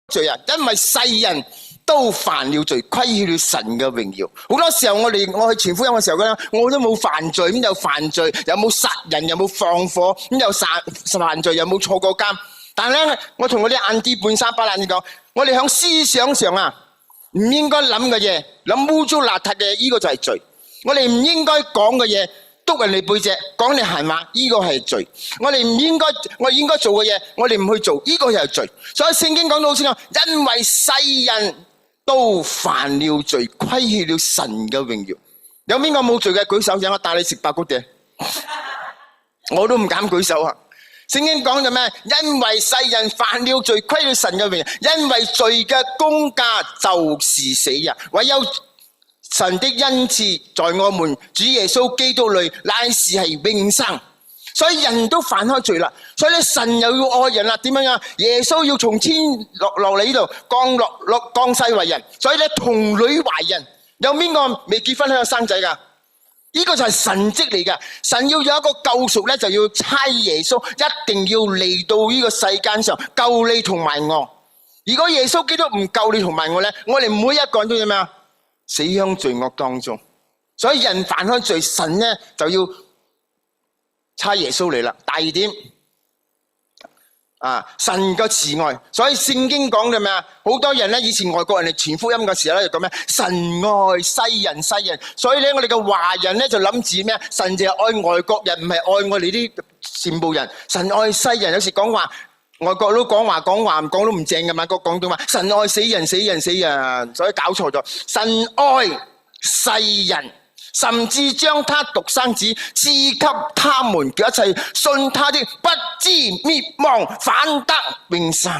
罪啊？因為世人都犯了罪，虧欠了神嘅榮耀。好多時候我去傳福音嘅時候咧，我都冇犯罪，咁又犯罪，又冇殺人，又冇放火，咁又犯罪，又冇坐過監。但係咧，我同我啲暗啲半生巴爛啲講，我哋響思想上啊，唔應該諗嘅嘢，諗污糟邋遢嘅，呢個就係罪。我哋唔應該講嘅嘢，督人哋背脊，講你閒話，呢個係罪。我哋唔應該，我應該做嘅嘢，我哋唔去做，呢個又係罪。所以聖經講到好清楚，因為世人都犯了罪，虧欠了神嘅榮耀。有邊個冇罪嘅舉手，讓我帶你食白骨嘅。我都唔敢舉手啊！聖經講咗咩？因為世人犯了罪，虧欠了神嘅榮耀。因為罪嘅工價就是死啊！唯有神的恩賜在我們主耶穌基督裏，乃是係永生。所以人都犯開罪啦，所以咧神又要愛人啦。點樣啊？耶穌要從天落嚟呢度降世為人，所以咧童女懷孕。有邊個未結婚喺度生仔噶？呢個就係神蹟嚟噶。神要有一個救贖咧，就要差耶穌，一定要嚟到呢個世間上救你同埋我。如果耶穌基督唔救你同埋我咧，我哋每一個人都點啊？死喺罪惡當中。所以人犯開罪，神咧就要差耶穌嚟啦。第二點啊，神嘅慈愛。所以聖經講嘅咩啊？好多人咧，以前外國人嚟傳福音嘅時候咧，就講咩？神愛世人。所以咧，我哋嘅華人咧就諗住咩？神就係愛外國人，唔係愛我哋啲羨慕人。神愛世人，有時講話外國都講話講都唔正噶嘛。個廣東話，神愛死人，所以搞錯咗。神愛世人。甚至將他獨生子賜給他們，叫一切信他的不知滅亡，反得永生。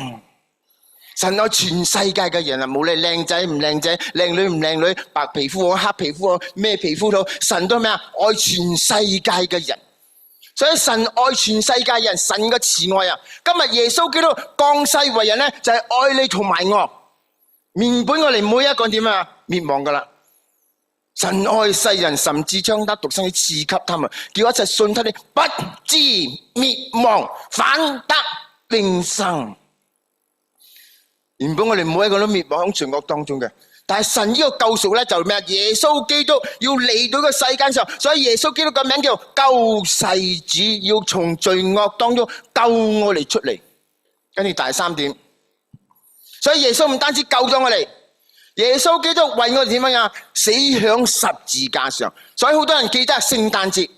神愛全世界嘅人啊，無論靚仔唔靚仔，靚女唔靚女，白皮膚好黑皮膚好，咩皮膚都好，神都咩啊？愛全世界嘅人。所以神愛全世界人，神嘅慈愛啊！今日耶穌基督降世為人咧，就係愛你同埋我。原本我哋每一個點啊？滅亡噶啦。神愛世人，甚至將他獨生子賜給他們，叫一切信他的不至滅亡，反得永生。原本我哋每一個都滅亡喺罪惡當中嘅，但係神呢個救贖咧就咩啊？耶穌基督要嚟到個世間上，所以耶穌基督個名叫救世主，要從罪惡當中救我哋出嚟。跟住第三點，所以耶穌唔單止救咗我哋。耶穌基督為我哋點樣啊？死響十字架上，所以好多人記得聖誕節，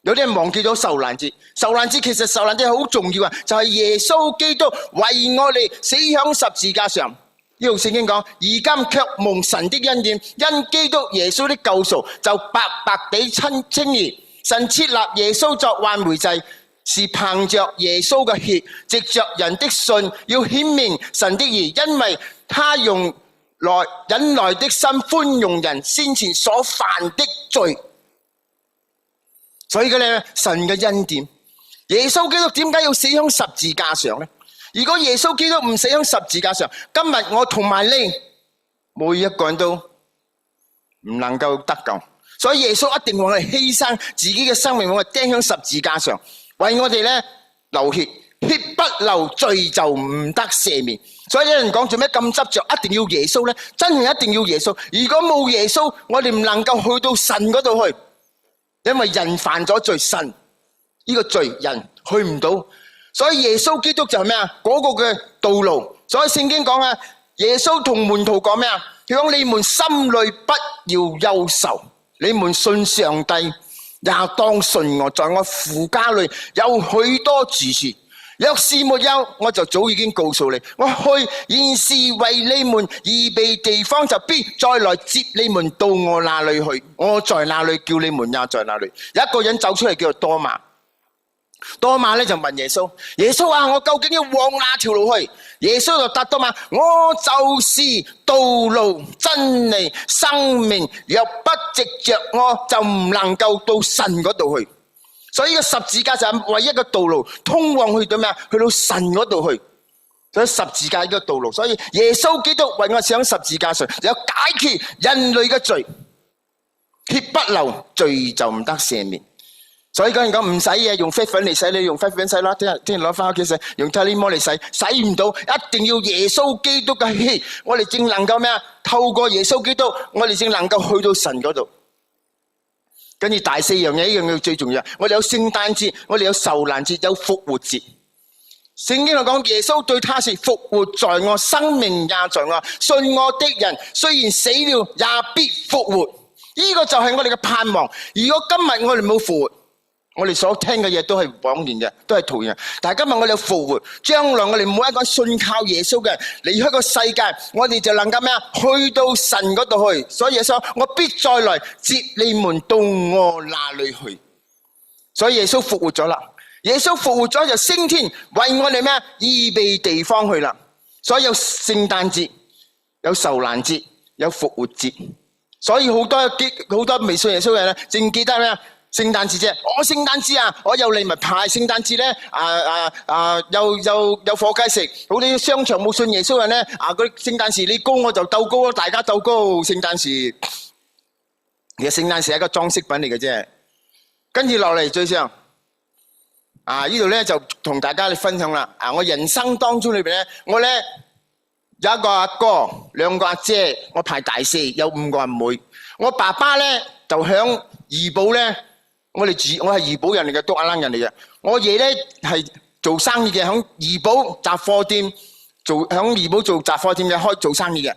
有啲人忘記咗受難節。受難節其實受難節好重要啊，就係耶穌基督為我哋死響十字架上。呢度聖經講，而今卻蒙神的恩典，因基督耶穌的救贖，就白白地稱義。神設立耶穌作挽回祭，是憑着耶穌嘅血，藉着人的信，要顯明神的義，因為他用忍耐的心寬容人先前所犯的罪。所以咧，神嘅恩典，耶穌基督點解要死喺十字架上咧？如果耶穌基督唔死喺十字架上，今日我同埋你每一個人都唔能夠得救。所以耶穌一定為我哋犧牲自己嘅生命，為我哋釘喺十字架上，為我哋咧流血，血不流罪就唔得赦免。所以有人講做咩咁執着，一定要耶穌咧？真係一定要耶穌。如果冇耶穌，我哋唔能夠去到神嗰度去，因為人犯咗罪，神呢個罪人去唔到。所以耶穌基督就係咩啊？嗰個嘅道路。所以聖經講啊，耶穌同門徒講咩啊？佢講你們心裏不要憂愁，你們信上帝，也當信我。在我父家裏有許多住處。若是沒有，我就早已經告訴你。我去現是為你們預備地方，就必再來接你們到我那裏去。我在那裏，叫你們也在那裏。有一個人走出嚟叫做多馬。多馬咧就問耶穌：耶穌啊，我究竟要往哪條路去？耶穌就答多馬：我就是道路、真理、生命。若不藉着我，就唔能夠到神嗰度去。所以呢個十字架就係唯一個道路，通往去到咩啊？去到神嗰度去。所以十字架呢個道路，所以耶穌基督為我死喺十字架上，有解決人類嘅罪，血不流，罪就唔得赦免。所以嗰人講唔使嘢，用啡粉嚟洗，你用啡粉洗啦，聽日攞翻屋企洗，用 Tylenol 嚟洗，洗唔到，一定要耶穌基督嘅血，我哋正能夠咩啊？透過耶穌基督，我哋正能夠去到神嗰度。跟住第四樣嘢，呢樣嘢最重要，我哋有聖誕節，我哋有受難節，有復活節。聖經嚟講，耶穌對他說：復活在我，生命也在我，信我的人雖然死了，也必復活。呢個就係我哋嘅盼望。如果今日我哋冇復活，我哋所聽嘅嘢都係枉然嘅，都係徒然嘅。但係今日我哋有復活，將來我哋每一個信靠耶穌嘅人離開個世界，我哋就能夠咩啊？去到神嗰度去。所以耶穌，我必再來接你們到我那裏去。所以耶穌復活咗啦，耶穌復活咗就升天，為我哋咩啊？預備地方去啦。所以有聖誕節，有受難節，有復活節。所以好多未信耶穌嘅人咧，淨記得咩啊？聖誕節啫，我聖誕節啊，我有禮物派。聖誕節咧，有火雞食。好啲商場冇信耶穌人咧，嗰啲聖誕時你高我就鬥高咯，大家鬥高。聖誕時其實聖誕時係一個裝飾品嚟嘅啫。跟住落嚟最上呢度咧就同大家分享啦。我人生當中裏邊咧，我咧有一個阿哥，兩個阿姐，我排第四，有5個阿妹。我爸爸咧就響怡保咧。我係怡保人嚟嘅，都阿冷人嚟嘅。我爺咧係做生意嘅，響怡保雜貨店響怡保做雜貨店嘅，做生意嘅。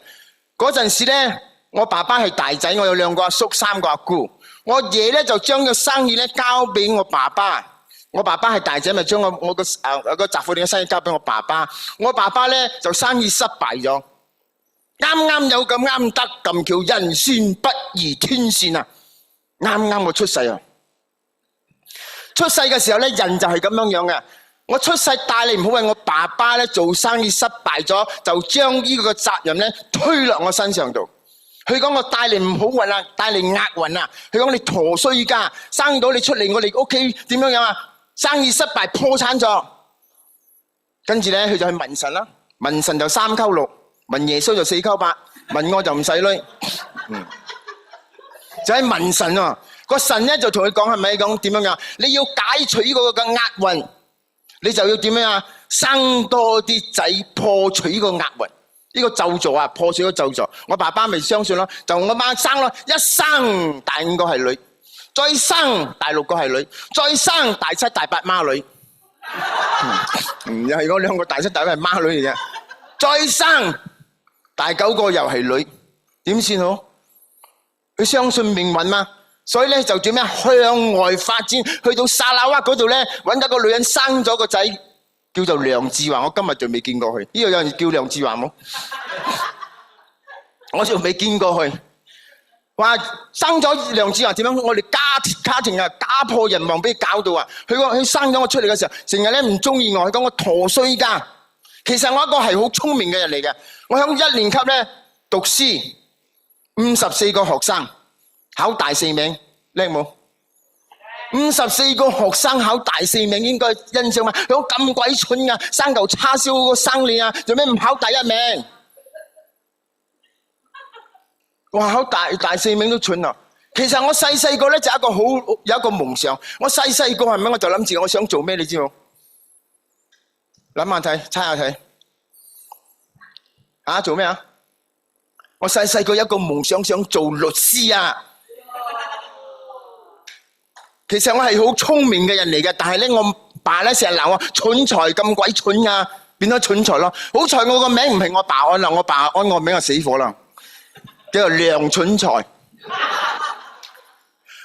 嗰陣時咧，我爸爸係大仔，我有2個阿叔，3個阿姑。我爺咧就將個生意咧交俾我爸爸。我爸爸係大仔，咪將我個雜貨店嘅生意交俾我爸爸。我爸爸咧就生意失敗咗，啱有咁啱得咁巧，人算不如天算啊！啱我出世啊！出世嘅時候咧，人就係咁樣嘅。我出世帶你唔好為我爸爸咧做生意失敗咗，就將呢個責任咧推落我身上度。佢講我帶你唔好運啊，帶你厄運啊。佢講你陀衰家，生到你出嚟我哋屋企點樣啊？生意失敗破產咗。跟住咧佢就去問神啦，問神就3溝6，問耶穌就4溝8，問我就唔使女。就係問神啊。個神咧就同佢講，係咪講點樣啊？你要解除呢個嘅厄運，你就要點樣啊？生多啲仔，破除呢個厄運，呢個咒詛啊，破除呢個咒詛。我爸爸咪相信咯，就我媽生咯，一生大5個係女，再生大6個係女，再生大7大8孖女。又係嗰2個大7大8係孖女嚟嘅，再生大9個又係女，點算好？佢相信命運嘛。所以咧就做咩向外發展，去到沙拉哇嗰度咧，揾到個女人生咗個仔，叫做梁志華。我今日仲未見過佢。呢度有人叫梁志華冇？我仲未見過佢。話生咗梁志華點樣？我哋家庭啊家破人亡，俾佢搞到啊！佢生咗我出嚟嘅時候，成日咧唔中意我，佢講我陀衰家。其實我一個係好聰明嘅人嚟嘅。我響1年級咧讀書，54個學生。考大4名，叻冇？54個學生考大4名，應該欣賞嘛？佢講咁鬼蠢啊，生嚿叉燒個生你啊，做咩唔考第1名？哇，考大4名都蠢啊！其實我細個咧就有一個夢想。我細個係咪我就諗住我想做咩？你知冇？諗下睇，猜下睇。做咩啊？我細個有一個夢想，想做律師啊！其實我係好聰明嘅人嚟嘅，但係咧我爸咧成日鬧我蠢材，咁鬼蠢啊，變咗蠢材咯。好彩我個名唔係我爸安啦，我爸安我名就死火啦，叫做梁蠢材。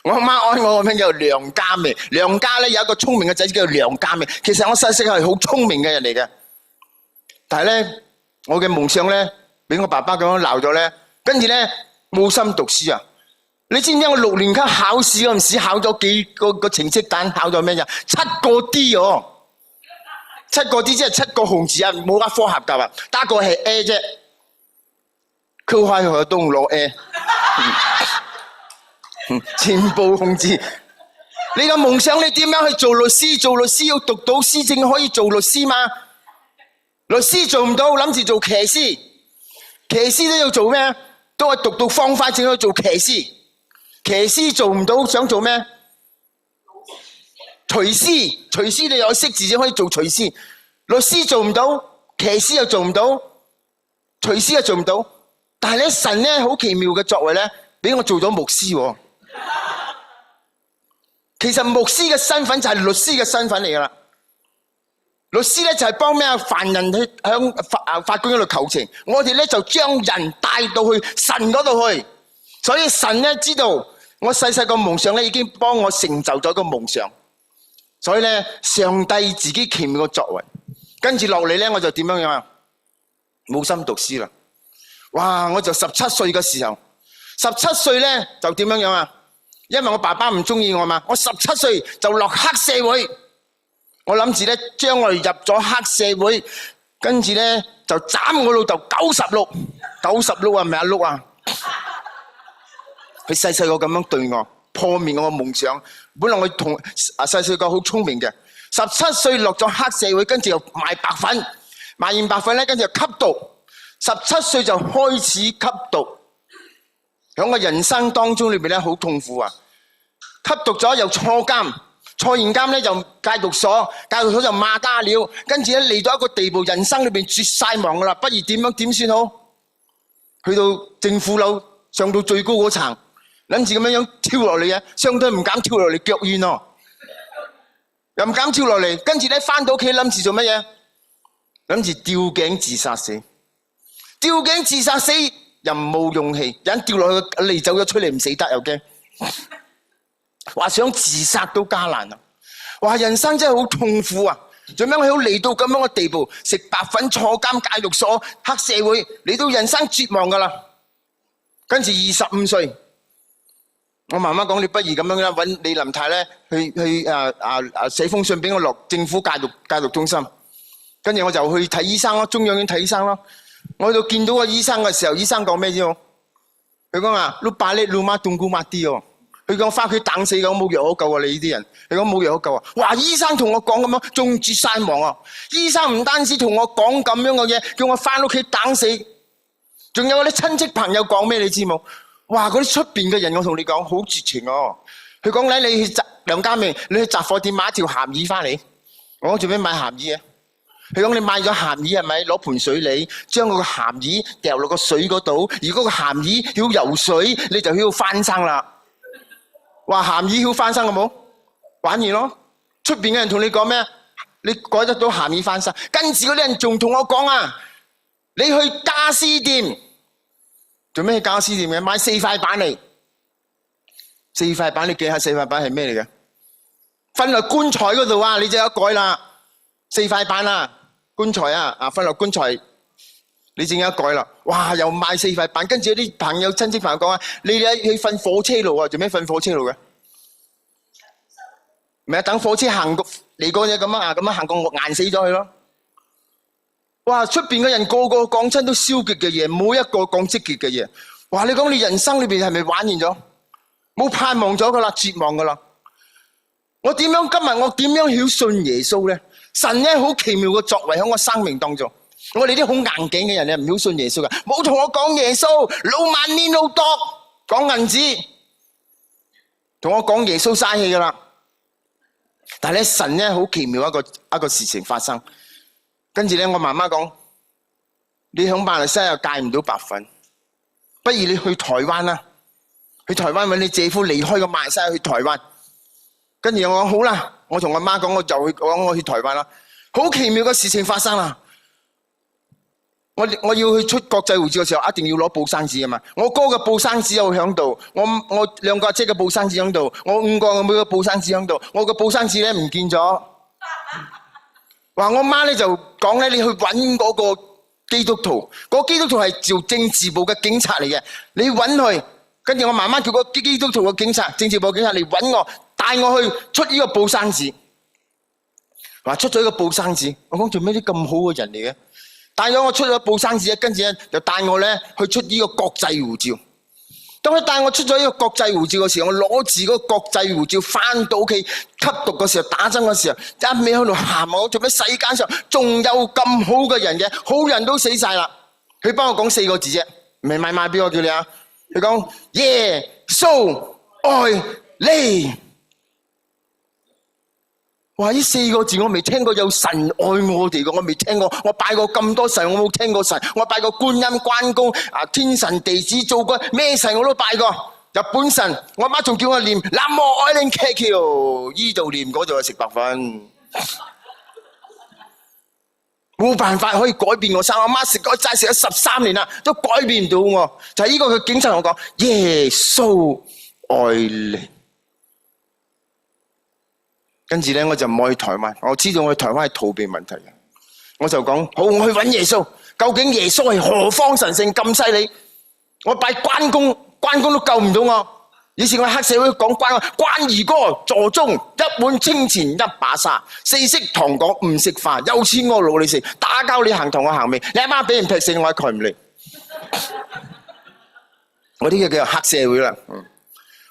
我阿媽安我個名叫做梁家明，梁家咧有一個聰明嘅仔叫做梁家明。其實我細細個係好聰明嘅人嚟嘅，但係咧我嘅夢想咧俾我爸爸咁樣鬧咗咧，跟住咧冇心讀書啊！你知唔知我6年級考試嗰陣時考咗幾個成績單？考咗咩呀？7個 D 哦，7個 D 即係7個紅字啊，冇一科合格啊，得個係 A 啫。Q 開佢都攞 A， 全部紅字。你個夢想你點樣去做律師？做律師要讀到書證可以做律師嘛？律師做唔到，諗住做騎師。騎師都要做咩？都係讀到方塊證去做騎師。騎師做唔到，想做咩？廚師你有識字先可以做廚師，律師做唔到，騎師又做唔到，廚師又做唔到。但係咧神咧好奇妙嘅作為咧，俾我做咗牧師喎。其實牧師嘅身份就係律師嘅身份嚟噶啦。律師咧就係幫咩啊犯人去向法官嗰度求情，我哋咧就將人帶到去神嗰度去。所以神咧知道我細細個夢想咧已經幫我成就咗個夢想。所以咧上帝自己奇妙嘅作為，跟住落嚟咧我就點樣啊？冇心讀書啦。哇！我就17歲嘅時候，17歲咧就點樣啊？因為我爸爸唔中意我嘛，我17歲就落黑社會。我諗住咧，將來入咗黑社會，跟住咧就斬我老豆96啊，唔係阿碌啊！佢細細個咁樣對我，破滅我嘅夢想。本來我同細細個好聰明嘅，17歲落咗黑社會，跟住又賣白粉，賣完白粉咧，跟住又吸毒。17歲就開始吸毒，喺我人生當中裏邊咧好痛苦啊！吸毒咗又坐監。坐完監咧就戒毒所就罵家了，跟住咧嚟到一個地步，人生裏邊絕晒望噶啦，不如點算好？去到政府樓上到最高嗰層，諗住咁樣跳落嚟嘅，相對唔敢跳落嚟，腳軟咯，又唔敢跳落嚟，跟住咧翻到屋企諗住做乜嘢？諗住吊頸自殺死，吊頸自殺死又冇勇氣，人掉落去嚟走咗出嚟唔死得又驚。話想自殺都加難啊！話人生真係好痛苦啊！做咩我要嚟到咁樣嘅地步？食白粉、坐監、戒毒所、黑社會，嚟到人生絕望噶啦！跟住25歲，我媽媽講：你不如咁樣啦，揾李林太咧去寫封信俾我落政府戒毒中心。跟住我就去睇醫生咯，中央院睇醫生咯。我去到見到個醫生嘅時候，醫生講咩啫？佢講啊，碌巴叻碌媽凍菇抹啲哦。佢講翻屋企等死嘅，我冇藥可救啊！你呢啲人，佢講冇藥可救啊！哇！醫生同我講咁樣，仲絕晒望啊！醫生唔單止同我講咁樣嘅嘢，叫我翻屋企等死，仲有嗰啲親戚朋友講咩？你知冇？哇！嗰啲出邊嘅人，我同你講好絕情哦！佢講咧，你去梁家明，你去雜貨店買一條鹹魚翻嚟。我講做咩買鹹魚啊？佢講你買咗鹹魚係咪？攞盆水你將嗰個鹹魚掉落個水嗰度，如果個鹹魚要游水，你就要翻生啦。話鹹魚要翻生好冇？玩完咯！出邊嘅人同你講咩？你改得到鹹魚翻生？跟住嗰啲人仲同我講啊！你去家私店做咩？去家私店嘅買4塊板嚟，4塊板你記下4塊板係咩嚟嘅？瞓落棺材嗰度啊！你就有改啦，4塊板啊，棺材啊，瞓落棺材。你正有一改啦，哇！又買4塊板，跟住有啲朋友親戚朋友講啊，你去瞓火車路啊？做咩瞓火車路嘅？咪等火車行過嚟過嘢咁啊，咁樣行過我硬死咗佢咯。哇！出邊嘅人個個講親都消極嘅嘢，冇一個講積極嘅嘢。哇！你講你人生裏邊係咪玩完咗？冇盼望咗噶啦，絕望噶啦。我點樣今日我點樣曉信耶穌咧？神咧好奇妙嘅作為喺我生命當中。我哋啲好硬頸嘅人咧，唔曉信耶穌噶，冇同我講耶穌，老萬年老多講銀紙，同我講耶穌嘥氣噶啦。但係咧神咧好奇妙一個事情發生，跟住咧我媽媽講：你響馬來西亞戒唔到白粉，不如你去台灣啦，去台灣搵你姐夫離開個馬來西亞去台灣。跟住我講好啦，我同阿媽講我就去講我去台灣啦。好奇妙嘅事情發生啦！我要去出國際護照嘅時候，一定要攞報生紙啊嘛！我哥嘅報生紙又響度，我2個阿姐嘅報生紙響度，我5個妹嘅報生紙響度，我嘅報生紙咧唔見咗。話我媽咧就講咧，你去搵嗰個基督徒，嗰個基督徒係做政治部嘅警察嚟嘅，你搵佢。跟住我媽媽叫個基督徒嘅警察，政治部警察嚟搵我，帶我去出呢個報生紙。話出咗一個報生紙，我講做咩啲咁好嘅人嚟嘅？帶咗我出咗報生紙，跟住咧就帶我咧去出呢個國際護照。當佢帶我出咗呢個國際護照嘅時候，我攞住嗰個國際護照翻到屋企吸毒嘅時候，打針嘅時候，一味喺度喊我，做咩世間上仲有咁好嘅人嘅？好人都死晒啦！佢幫我講4個字啫，唔係買俾我叫你啊！佢講耶穌愛你。哇！呢4個字我未聽過，有神愛我哋嘅，我未聽過。我拜過咁多神，我冇聽過神。我拜過觀音、關公、天神、地支、灶君，咩神我都拜過。日本神，我媽仲叫我念南無愛鈴祈求，依度念嗰度係食白粉。冇辦法可以改變我生，我媽食嗰齋食咗13年啦，都改變唔到我。就係呢個嘅警察同我講，耶穌愛你。跟住咧，我就唔可以去台灣。我知道我去台灣係逃避問題嘅，我就講好，我去揾耶穌。究竟耶穌係何方神聖咁犀利？我拜關公，關公都救唔到我。以前我黑社會講關二哥座中一碗清泉一把沙，4色糖果5色花，有錢我勞你食，打交你行同我行未？你阿媽俾人劈死我，佢唔嚟。我呢個叫做黑社會啦。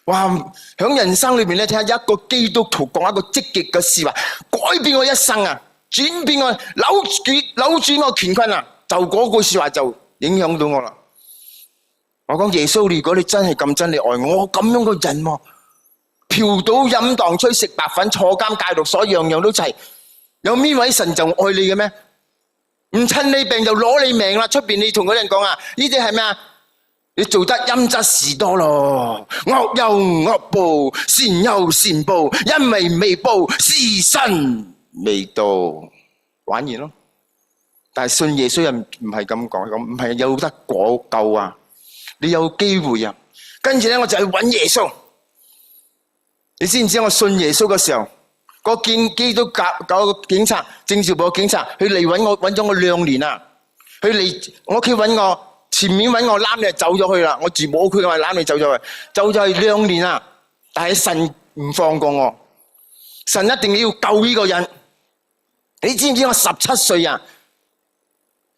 哇！喺人生裏面咧，睇下一個基督徒講一個積極嘅事話，改變我一生啊，轉變我扭轉我乾坤啊！就嗰句說話就影響到我啦。我講耶穌，如果你真係咁真，你愛我咁樣個人喎，嫖賭飲蕩吹食白粉坐監戒毒所樣樣都齊，有邊位神就愛你嘅咩？唔趁你病就攞你命啦！出邊你同嗰啲人講啊，呢啲係咩啊？你做得陰質事多咯，惡有惡報，善有善報，因為未報，時辰未到，玩完咯。但係信耶穌人唔係咁講，咁唔係有得果救啊！你有機會啊！跟住咧，我就去揾耶穌。你知唔知我信耶穌嘅時候，個基督教個警察、政治部嘅警察，佢嚟揾我，揾咗我2年啊！佢嚟我屋企揾我。前面揾我攬你就走咗去啦，我住冇屋企，我攬你走咗去，走咗去2年啦。但係神唔放過我，神一定要救呢個人。你知唔知我17歲啊，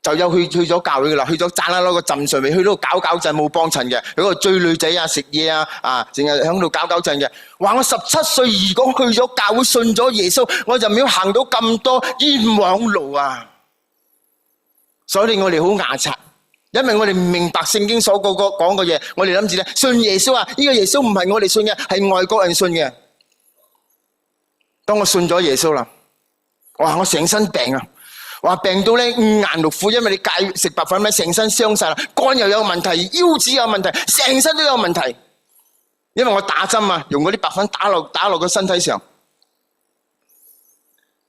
就有去咗教會噶啦，去咗贊啦攞個浸水未，去到搞震冇幫襯嘅，去嗰度追女仔啊、食嘢啊，淨係響度搞震嘅。話我17歲如果去咗教會信咗耶穌，我就唔要行到咁多冤枉路啊！所以我哋好牙擦。因為我哋唔明白聖經所講嘅嘢，我哋諗住咧信耶穌啊，呢個耶穌唔係我哋信嘅，係外國人信嘅。當我信咗耶穌啦，哇！我成身病啊，哇！病到咧5顏6苦，因為你戒食白粉咩，成身傷晒啦，肝又有問題，腰子有問題，成身都有問題。因為我打針啊，用嗰啲白粉打落個身體上，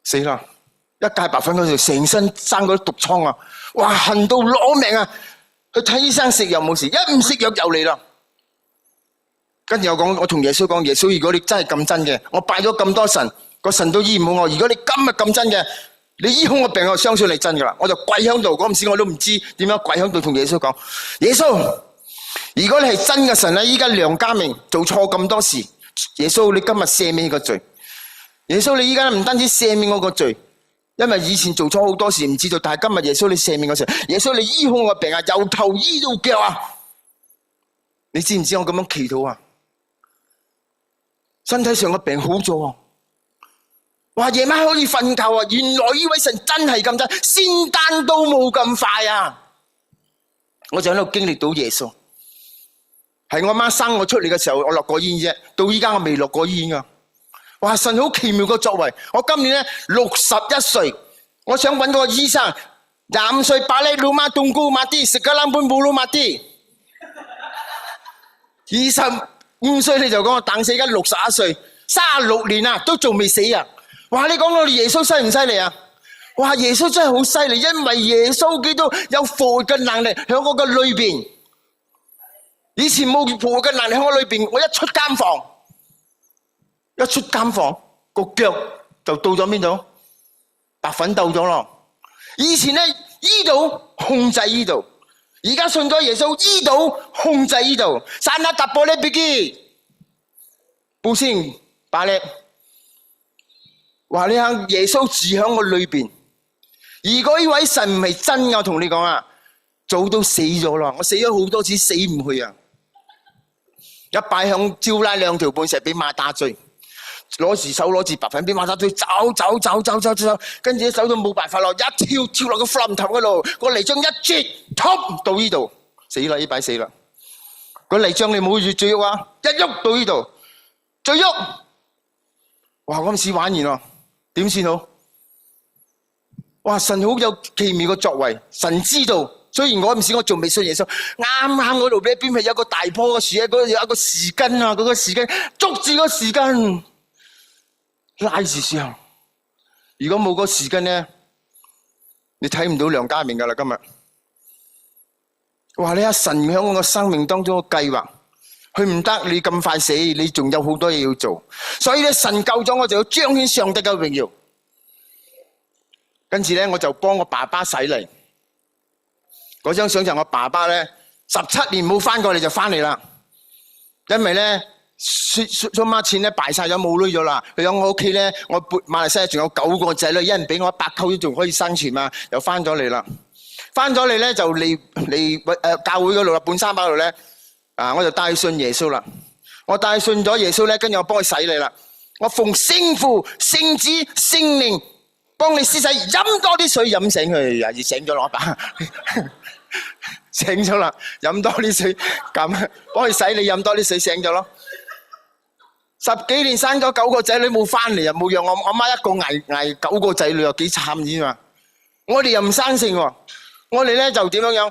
死啦！一戒白粉嗰時，成身生嗰啲毒瘡啊，哇！恨到攞命啊！去睇醫生食藥冇事，一唔食藥又嚟啦。跟住我同耶穌講，耶穌，如果你真係咁真嘅，我拜咗咁多神，個神都醫唔好我。如果你今日咁真嘅，你醫好我病，我相信你真噶啦。我就跪喺度，嗰陣時我都唔知點樣跪喺度同耶穌講，耶穌，如果你係真嘅神咧，依家梁家明做錯咁多事，耶穌你今日赦免個罪。耶穌你依家唔單止赦免我個罪。因為以前做錯好多事唔知道，但係今日耶穌你赦免我時，耶穌你醫好我病啊，由頭醫到腳啊！你知唔知我咁樣祈禱啊？身體上嘅病好咗啊！哇，夜晚可以瞓覺啊！原來呢位神真係咁真，仙丹都冇咁快啊！我就喺度經歷到耶穌，係我媽生我出嚟嘅時候，我落過醫院啫，到依家我未落過醫院啊！哇！神好奇妙嘅作為，我今年咧61歲，我想揾個醫生，25歲巴黎魯馬東姑馬啲食個冷盤布魯馬啲，25歲你就講我等死，而家61歲，36年啊，都仲未死啊！哇！你講我耶穌犀唔犀利啊？哇！耶穌真係好犀利，因為耶穌基督有復活嘅能力喺我嘅裏邊，以前冇復活嘅能力喺我裏邊，我一出監房，個腳就到咗邊度？白粉到咗咯。以前咧醫到控制醫到，而家信咗耶穌醫到控制醫到。山下達波咧比基，布先巴力，話你睇耶穌住喺我裏邊。如果呢位神唔係真嘅，我同你講啊，早都死咗啦。我死咗好多次，死唔去啊！一擺向招拉2條半石俾馬打追。攞住白粉俾馬打追，走，跟住走到冇辦法咯，一跳落個墳頭嗰度，個泥漿一啜，到呢度，死啦！呢擺死啦！個泥漿你冇住最喐啊，一喐到呢度，最喐，哇！嗰陣時玩完咯，點算好？哇！神好有奇妙嘅作為，神知道。雖然我唔知，我仲未信耶穌。啱啱嗰度咧，邊係有個大棵嘅樹，嗰度有一個樹根啊，嗰個樹根捉住個樹根，拉住上。如果冇個樹根咧，你睇唔到梁家明噶啦今日。哇！你睇神喺我嘅生命當中嘅計劃，佢唔得你咁快死，你仲有好多嘢要做。所以咧，神救咗我，就要彰顯上帝嘅榮耀。跟住咧，我就幫我爸爸洗禮。嗰張相就我爸爸咧，17年冇翻過嚟就翻嚟啦。因為咧，蘇媽錢咧敗晒咗，冇女咗啦。佢喺我屋企咧，我馬來西亞仲有9個仔女，一人俾我100溝，仲可以生存嘛。又翻咗嚟啦。翻咗嚟咧就嚟教會嗰度啦，半山包度咧，我就帶佢信耶穌啦。我帶佢信咗耶穌咧，跟住我幫佢洗禮啦。我奉聖父、聖子、聖靈幫你施洗，飲多啲水飲醒佢，又醒咗咯，阿爸。醒咗啦，飲多啲水，咁幫佢洗你飲多啲水，醒咗咯。10幾年生咗9個仔女冇翻嚟，又冇讓我阿媽一個捱9個仔女，又幾慘知嘛？我哋又唔生性喎，我哋咧就點樣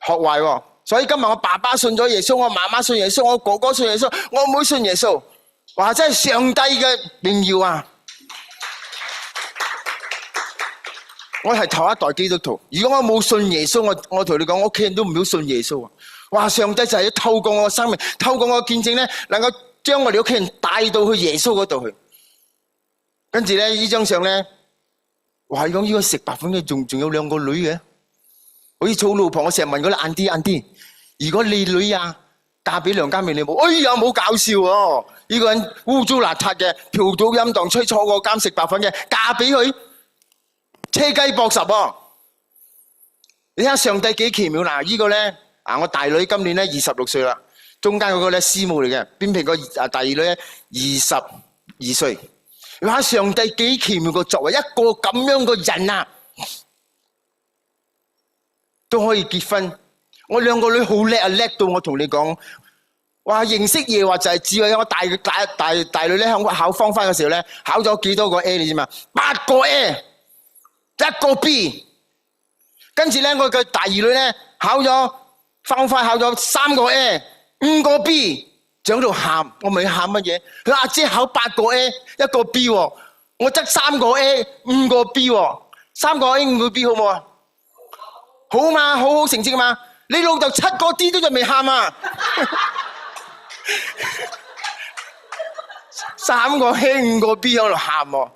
學壞喎。所以今日我爸爸信咗耶穌，我媽媽信耶穌，我哥哥信耶穌，我妹信耶穌，哇！真係上帝嘅榮耀啊！我係頭一代基督徒，如果我冇信耶穌，我同你講，我屋企人都唔會信耶穌啊！哇！上帝就係要透過我嘅生命，透過我嘅見證咧，能夠將我哋屋企人帶到去耶穌嗰度去。跟住咧，呢張相咧，哇！講呢個食白粉嘅，仲有2個女嘅，好似做老婆。我成日問嗰啲晏啲，如果你女啊嫁俾梁家明，你冇？哎呀，冇搞笑喎！呢個人污糟邋遢嘅，嫖賭飲蕩吹，坐過監食白粉嘅，嫁俾佢。車雞搏十喎！你睇下上帝幾奇妙嗱！呢個咧我大女今年咧26歲啦，中間嗰個咧師母嚟嘅，邊邊個第二女咧22歲。你睇下上帝幾奇妙個作為，一個咁樣嘅人啊，都可以結婚。我2個女好叻啊，叻到我同你講，哇！認識耶和華就係智慧。我大女咧喺考方翻嘅時候咧，考咗幾多個 A 你知嘛？8個 A。1個 B， 跟住咧我嘅大二女咧考咗方塊，考咗3個 A， 5個 B， 就喺度喊。我問佢喊乜嘢？佢阿姐考8個 A， 1個 B， 我得3個 A， 5個 B，3個 A 5個 B 好唔好啊？好嘛，好成績嘛。你老豆7個 D 都仲未喊啊！3個 A 5個 B 喺度喊喎。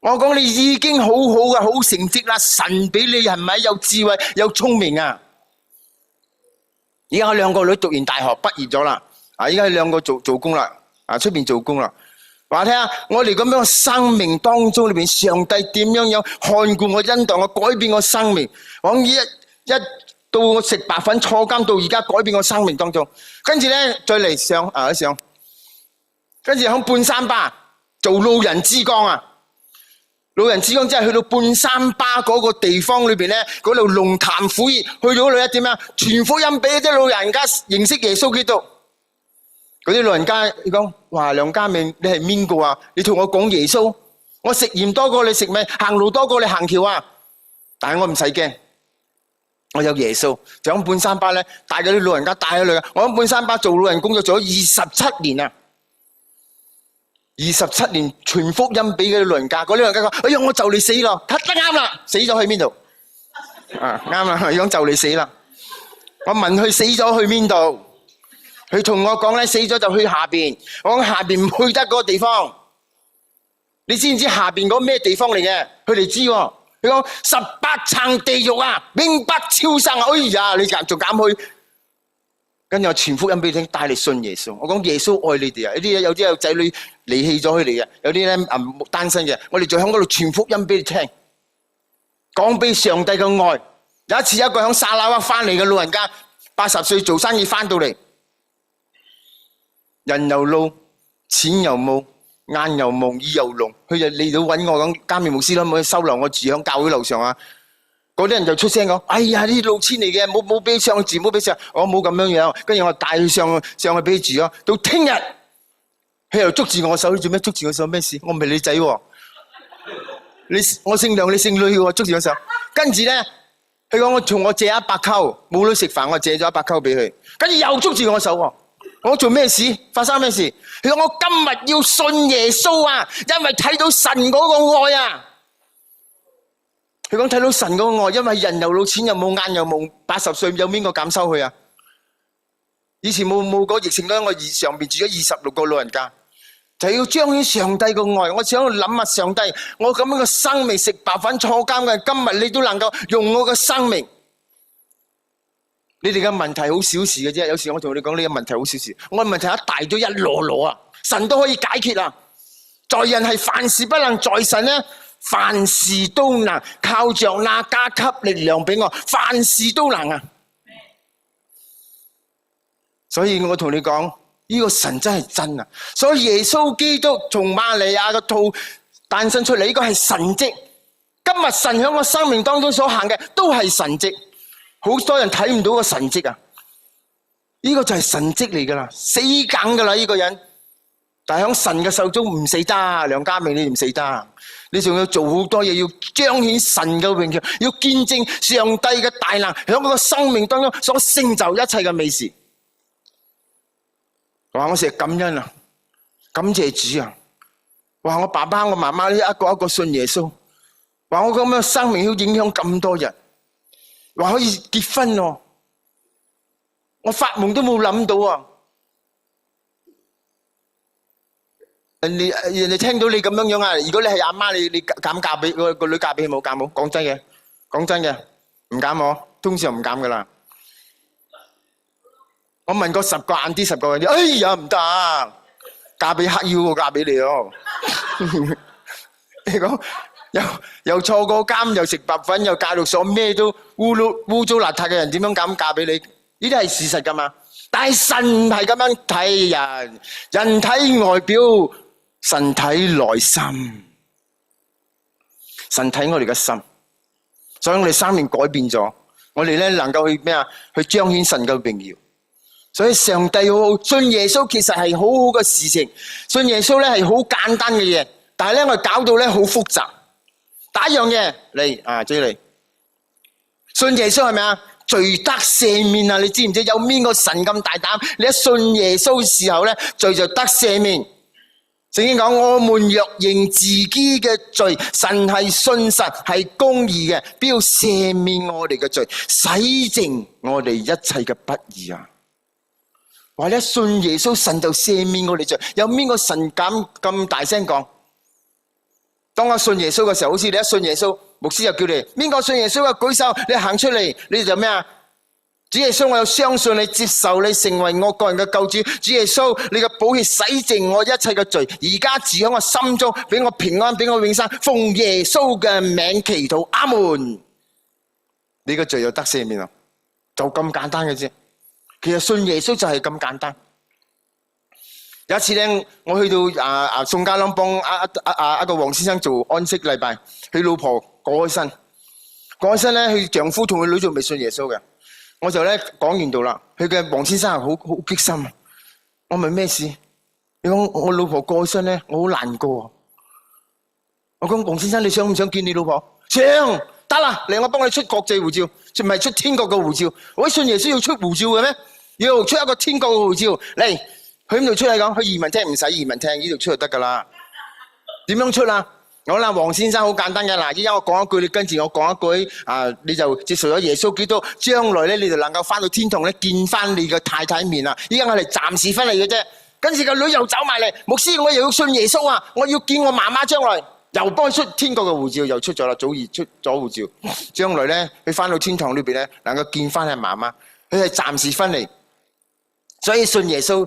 我講你已經好好嘅好成績啦，神俾你係咪有智慧有聰明啊？而家我2個女讀完大學畢業咗啦，而家2個做工啦，出邊做工啦。話睇下我哋咁樣嘅生命當中裏邊，上帝點樣看顧我、恩待我、改變我生命。我一到我食白粉坐監到而家，改變我生命當中。跟住咧再嚟上，跟住響半山巴做路人之光啊！路人之光真係去到半山巴嗰個地方裏邊咧，嗰度龍潭虎熱，去到嗰度咧點樣傳福音俾啲老人家認識耶穌基督。嗰啲老人家你講，哇，梁家明你係邊個啊？你同我講耶穌，我食鹽多過你食咩？行路多過你行橋啊！但係我唔使驚，我有耶穌。就喺半山巴咧，帶嗰啲老人家帶咗嚟。我喺半山巴做老人工作做咗27年啊！27年傳福音俾嗰啲老人家，嗰啲老人家講：哎呀，我就嚟死咯！得啱啦，死咗去邊度？啱啦，講就嚟死啦。我問佢死咗去邊度？佢同我講咧，死咗就去下邊。我講下邊唔去得嗰個地方。你知唔知下邊嗰咩地方嚟嘅？佢哋知喎。佢講18層地獄啊，永不超生啊！哎呀，你仲敢去？跟住我傳福音俾你聽，帶你信耶穌。我講耶穌愛你哋啊！有啲有仔女離棄咗佢哋嘅，有啲咧單身嘅。我哋就喺嗰度傳福音俾你聽，講俾上帝嘅愛。有一次一個喺沙拉哇翻嚟嘅老人家，80歲做生意翻到嚟，人又老，錢又冇，眼又蒙，耳又聾。佢就嚟到揾我講：家明牧師，可唔可以收留我住喺教會樓上啊？嗰啲人就出聲講：哎呀，呢啲老千嚟嘅，冇俾上住，冇俾上。我冇咁樣樣，跟住我帶佢上去俾佢住咯。到聽日佢又捉住我手，你做咩捉住我手？咩事？我唔係你仔喎，我姓梁，你姓呂喎，捉住我手。跟住咧，佢講我同我借100溝，冇女食飯，我借咗100溝俾佢。跟住又捉住我手喎，我做咩事？發生咩事？佢講我今日要信耶穌啊，因為睇到神嗰個愛啊。佢講睇到神嗰個愛，因為人又老，錢又冇，眼又冇，80歲有邊個敢收佢啊？以前冇個疫情咧，我上邊住咗26個老人家。就要彰顯上帝嘅愛，我想諗下上帝，我咁樣嘅生命食白粉坐監嘅，今日你都能夠用我嘅生命。你哋嘅問題好小事嘅啫，有時我同你講，你嘅問題好小事，我嘅問題一大堆一籮籮啊，神都可以解決啊。在人係凡事不能，在神呢凡事都能，靠着那加給力量俾我，凡事都能啊。所以我同你講。呢個神真係真啊！所以耶穌基督從瑪利亞嘅肚誕生出嚟，呢個係神蹟。今日神喺我生命當中所行嘅都係神蹟，好多人睇唔到個神蹟啊！呢個就係神蹟嚟噶啦，死梗噶啦呢個人，但係喺神嘅手中唔死得，梁家明你唔死得，你仲要做好多嘢，要彰顯神嘅榮耀，要見證上帝嘅大能喺我個生命當中所成就一切嘅美事。話我成日感恩啊，感謝主啊！話我爸爸我媽媽一個一個信耶穌，話我咁樣生命要影響咁多人，話可以結婚咯，我發夢都冇諗到啊！人哋聽到你咁樣樣啊，如果你係阿媽，你敢嫁俾個女嫁俾佢冇？敢冇？講真嘅，講真嘅，唔敢我，通常唔敢噶啦。我問過10個晏啲10個人，哎呀唔得，嫁俾黑腰我嫁俾你咯。你講又坐過監，又食白粉，又戒毒所，咩都污糟邋遢嘅人，點樣敢嫁俾你？呢啲係事實噶嘛？但係神唔係咁樣睇人，人睇外表，神睇內心，神睇我哋嘅心，所以我哋生命改變咗，我哋咧能夠去咩啊？去彰顯神嘅榮耀。所以上帝好好，信耶穌其實係好好嘅事情，信耶穌咧係好簡單嘅嘢，但係咧我哋搞到咧好複雜。第一樣嘢嚟啊，追嚟，信耶穌係咪啊？罪得赦免啊！你知唔知有邊個神咁大膽？你一信耶穌嘅時候咧，罪就得赦免。聖經講，我們若認自己嘅罪，神係信實係公義嘅，必要赦免我哋嘅罪，洗淨我哋一切嘅不義啊！話你一信耶穌，神就赦免我哋罪。有邊個神敢咁大聲講？當我信耶穌嘅時候，好似你一信耶穌，牧師又叫你邊個信耶穌嘅舉手，你行出嚟，你就咩啊？主耶穌，我又相信你，接受你成為我個人嘅救主。主耶穌，你嘅寶血洗淨我一切嘅罪，而家住喺我心中，俾我平安，俾我永生。奉耶穌嘅名祈禱，阿門。你嘅罪就得赦免啦，就咁簡單嘅啫。其實信耶穌就係咁簡單。有一次咧，我去到宋家朗幫一個黃先生做安息禮拜，佢老婆過咗身咧，佢丈夫同佢女仲未信耶穌嘅。我就咧講完到啦，佢嘅黃先生係好激心。我問咩事？你講我老婆過咗身咧，我好難過。我講黃先生，你想唔想見你老婆？想，得啦，嚟我幫你出國際護照，唔係出天國嘅護照。我信耶穌要出護照嘅咩？要出一個天國嘅護照嚟，去邊度出嚟講？去移民廳唔使移民廳，呢度出就得噶啦。點樣出啊？好啦，黃先生好簡單嘅，嗱，依家我講一句，你跟住我講一句，你就接受咗耶穌基督，將來咧你就能夠翻到天堂咧，見翻你嘅太太面啦。依家我哋暫時翻嚟嘅啫，跟住個女又走埋嚟，牧師我又要信耶穌啊，我要見我媽媽，將來又幫佢出天國嘅護照，又出咗啦，早已出咗護照，將來咧佢翻到天堂裏邊咧，能夠見翻佢媽媽，佢係暫時翻嚟。所以信耶穌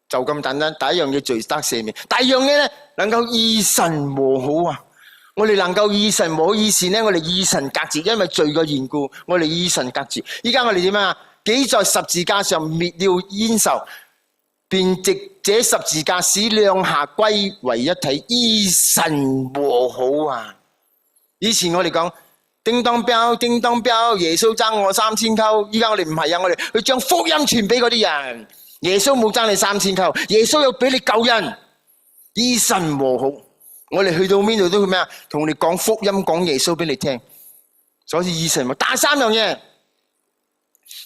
就咁簡單，第一樣嘢罪得赦免，第二樣嘢咧能夠與神和好啊！我哋能夠與神和好，以前咧我哋與神隔絕，因為罪嘅緣故，我哋與神隔絕。依家我哋點啊？既在十字架上滅了冤仇，便藉這十字架使兩下歸為一體，與神和好啊！以前我哋講叮當標，叮當標，耶穌爭我3000溝。依家我哋唔係啊，我哋去將福音傳俾嗰啲人。耶穌冇爭你3000溝，耶穌要俾你救恩。以神和好。我哋去到邊度都會咩啊？同你講福音，講耶穌俾你聽。所以以神和好。但係三樣嘢，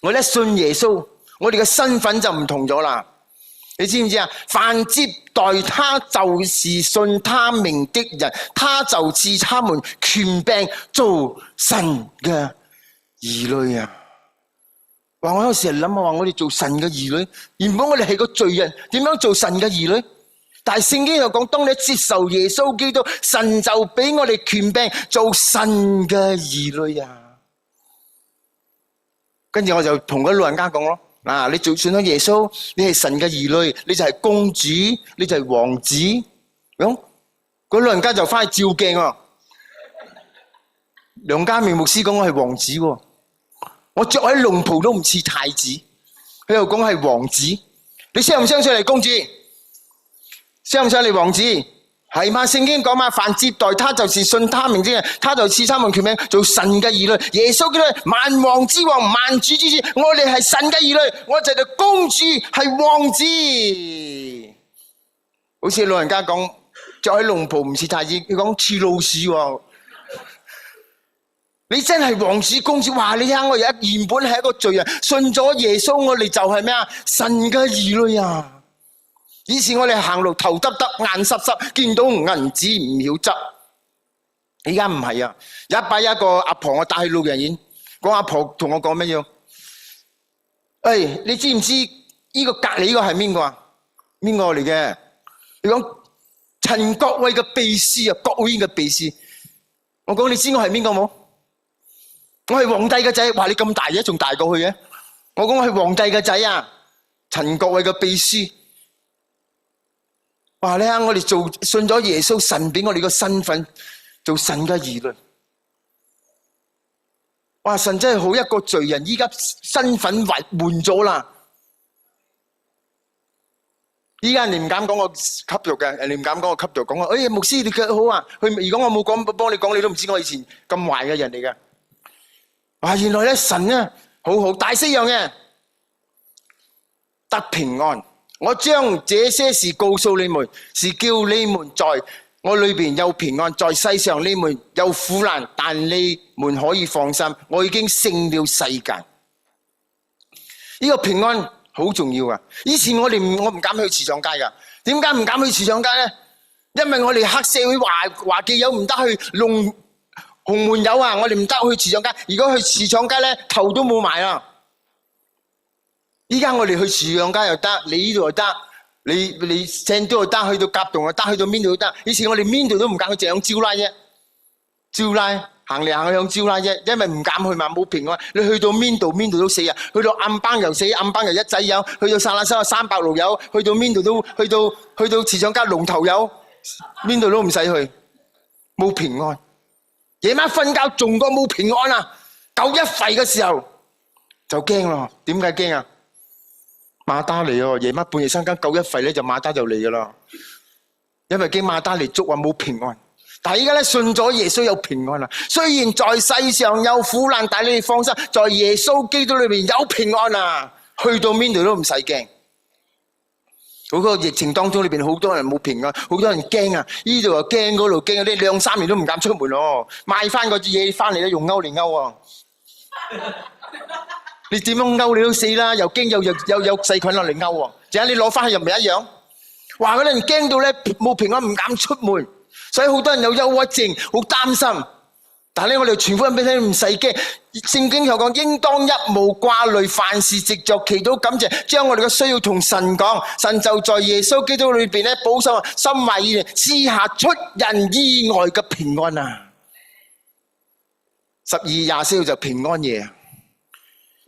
我哋一信耶穌，我哋嘅身份就唔同咗啦。你知唔知啊？凡接待他就是信他名的人，他就賜他們權柄做神嘅兒女啊！話我有時諗下，話我哋做神嘅兒女，原本我哋係個罪人，點樣做神嘅兒女？但係聖經又講，當你接受耶穌基督，神就俾我哋權柄做神嘅兒女啊！跟住我就同嗰老人家講咯。嗱，你做信咗耶穌，你係神嘅兒女，你就係公主，你就係王子。咁，嗰老人家就翻去照鏡啊。梁家明牧師講我係王子喎，我着喺龍袍都唔似太子，佢又講係王子。你相唔相信係公主？相唔相信係王子？係嘛？聖經講嘛，凡接待他就是信他名之人，他就賜他們權柄做神嘅兒女。耶穌基督係萬王之王，萬主之主，我哋係神嘅兒女，我就係公主，係王子。好似老人家講，着喺龍袍唔似太子，佢講似老鼠喎。你真係王子公主，話你聽，我原本係一個罪人，信咗耶穌，我哋就係咩啊？神嘅兒女啊！以前我哋行路頭耷耷眼濕濕，見到銀紙唔曉執。而家唔係啊！有一個阿婆，我帶去老人院，個阿婆同我講乜嘢？你知唔知呢個隔籬呢個係邊個啊？邊個嚟嘅？你講陳國偉嘅秘書啊，國會嘅秘書。我講你知我係邊個冇？我係皇帝嘅仔。話你咁大嘅，仲大過去嘅？我講我係皇帝嘅仔啊，陳國偉嘅秘書。話你睇我哋信咗耶穌，神俾我哋個身份做神嘅兒女。哇！神真係好，一個罪人依家身份換咗啦。依家人哋唔敢講我吸毒嘅，人哋唔敢講我吸毒，講我牧師你腳好啊。如果我冇幫你講，你都唔知我以前咁壞嘅人嚟嘅。哇！原來咧神咧好，大四樣嘅得平安。我將這些事告訴你們，是叫你們在我裏面有平安，在世上你們有苦難，但你們可以放心，我已經勝了世界。呢個平安好重要啊！以前我唔敢去慈祥街噶，點解唔敢去慈祥街呢？因為我哋黑社會華記友唔得去紅門友啊，我哋唔得去慈祥街。如果去慈祥街呢，頭都冇埋啦。依家我哋去慈祥街又得，你呢度又得，你成都又得，去到甲洞又得，去到邊度都得。以前我哋邊度都唔敢去，淨向招拉啫，招拉行嚟行去向招拉啫，因為唔敢去嘛，冇平安。你去到邊度都死啊！去到暗班又死，暗班又一仔有，去到沙拉沙300路有，去到邊度都去到慈祥街龍頭有，邊度都唔使去，冇平安。夜晚瞓覺仲過冇平安啊！夠一吠嘅時候就驚咯，點解驚啊？馬打嚟喎，夜晚半夜三更救一吠咧，就馬打就嚟噶啦。因為驚馬打嚟捉啊，冇平安。但係依家咧信咗耶穌有平安啦。雖然在世上有苦難，但係你哋放心，在耶穌基督裏面有平安啊！去到邊度都唔使驚。嗰個疫情當中裏邊好多人冇平安，好多人驚啊！呢度又驚，嗰度驚，有啲2-3年都唔敢出門咯。買翻嗰啲嘢翻嚟咧，用勾嚟勾啊！你點樣勾你都死啦，又驚又有細菌落嚟勾喎，陣間你攞翻去又唔係一樣。話嗰啲人驚到咧冇平安，唔敢出門，所以好多人有憂鬱症，好擔心。但係咧，我哋傳福音俾你唔使驚。聖經又講，應當一無掛慮，凡事藉着祈禱感謝，將我哋嘅需要同神講，神就在耶穌基督裏邊咧保守心懷意念，賜下出人意外嘅平安啊！12月24號就平安夜。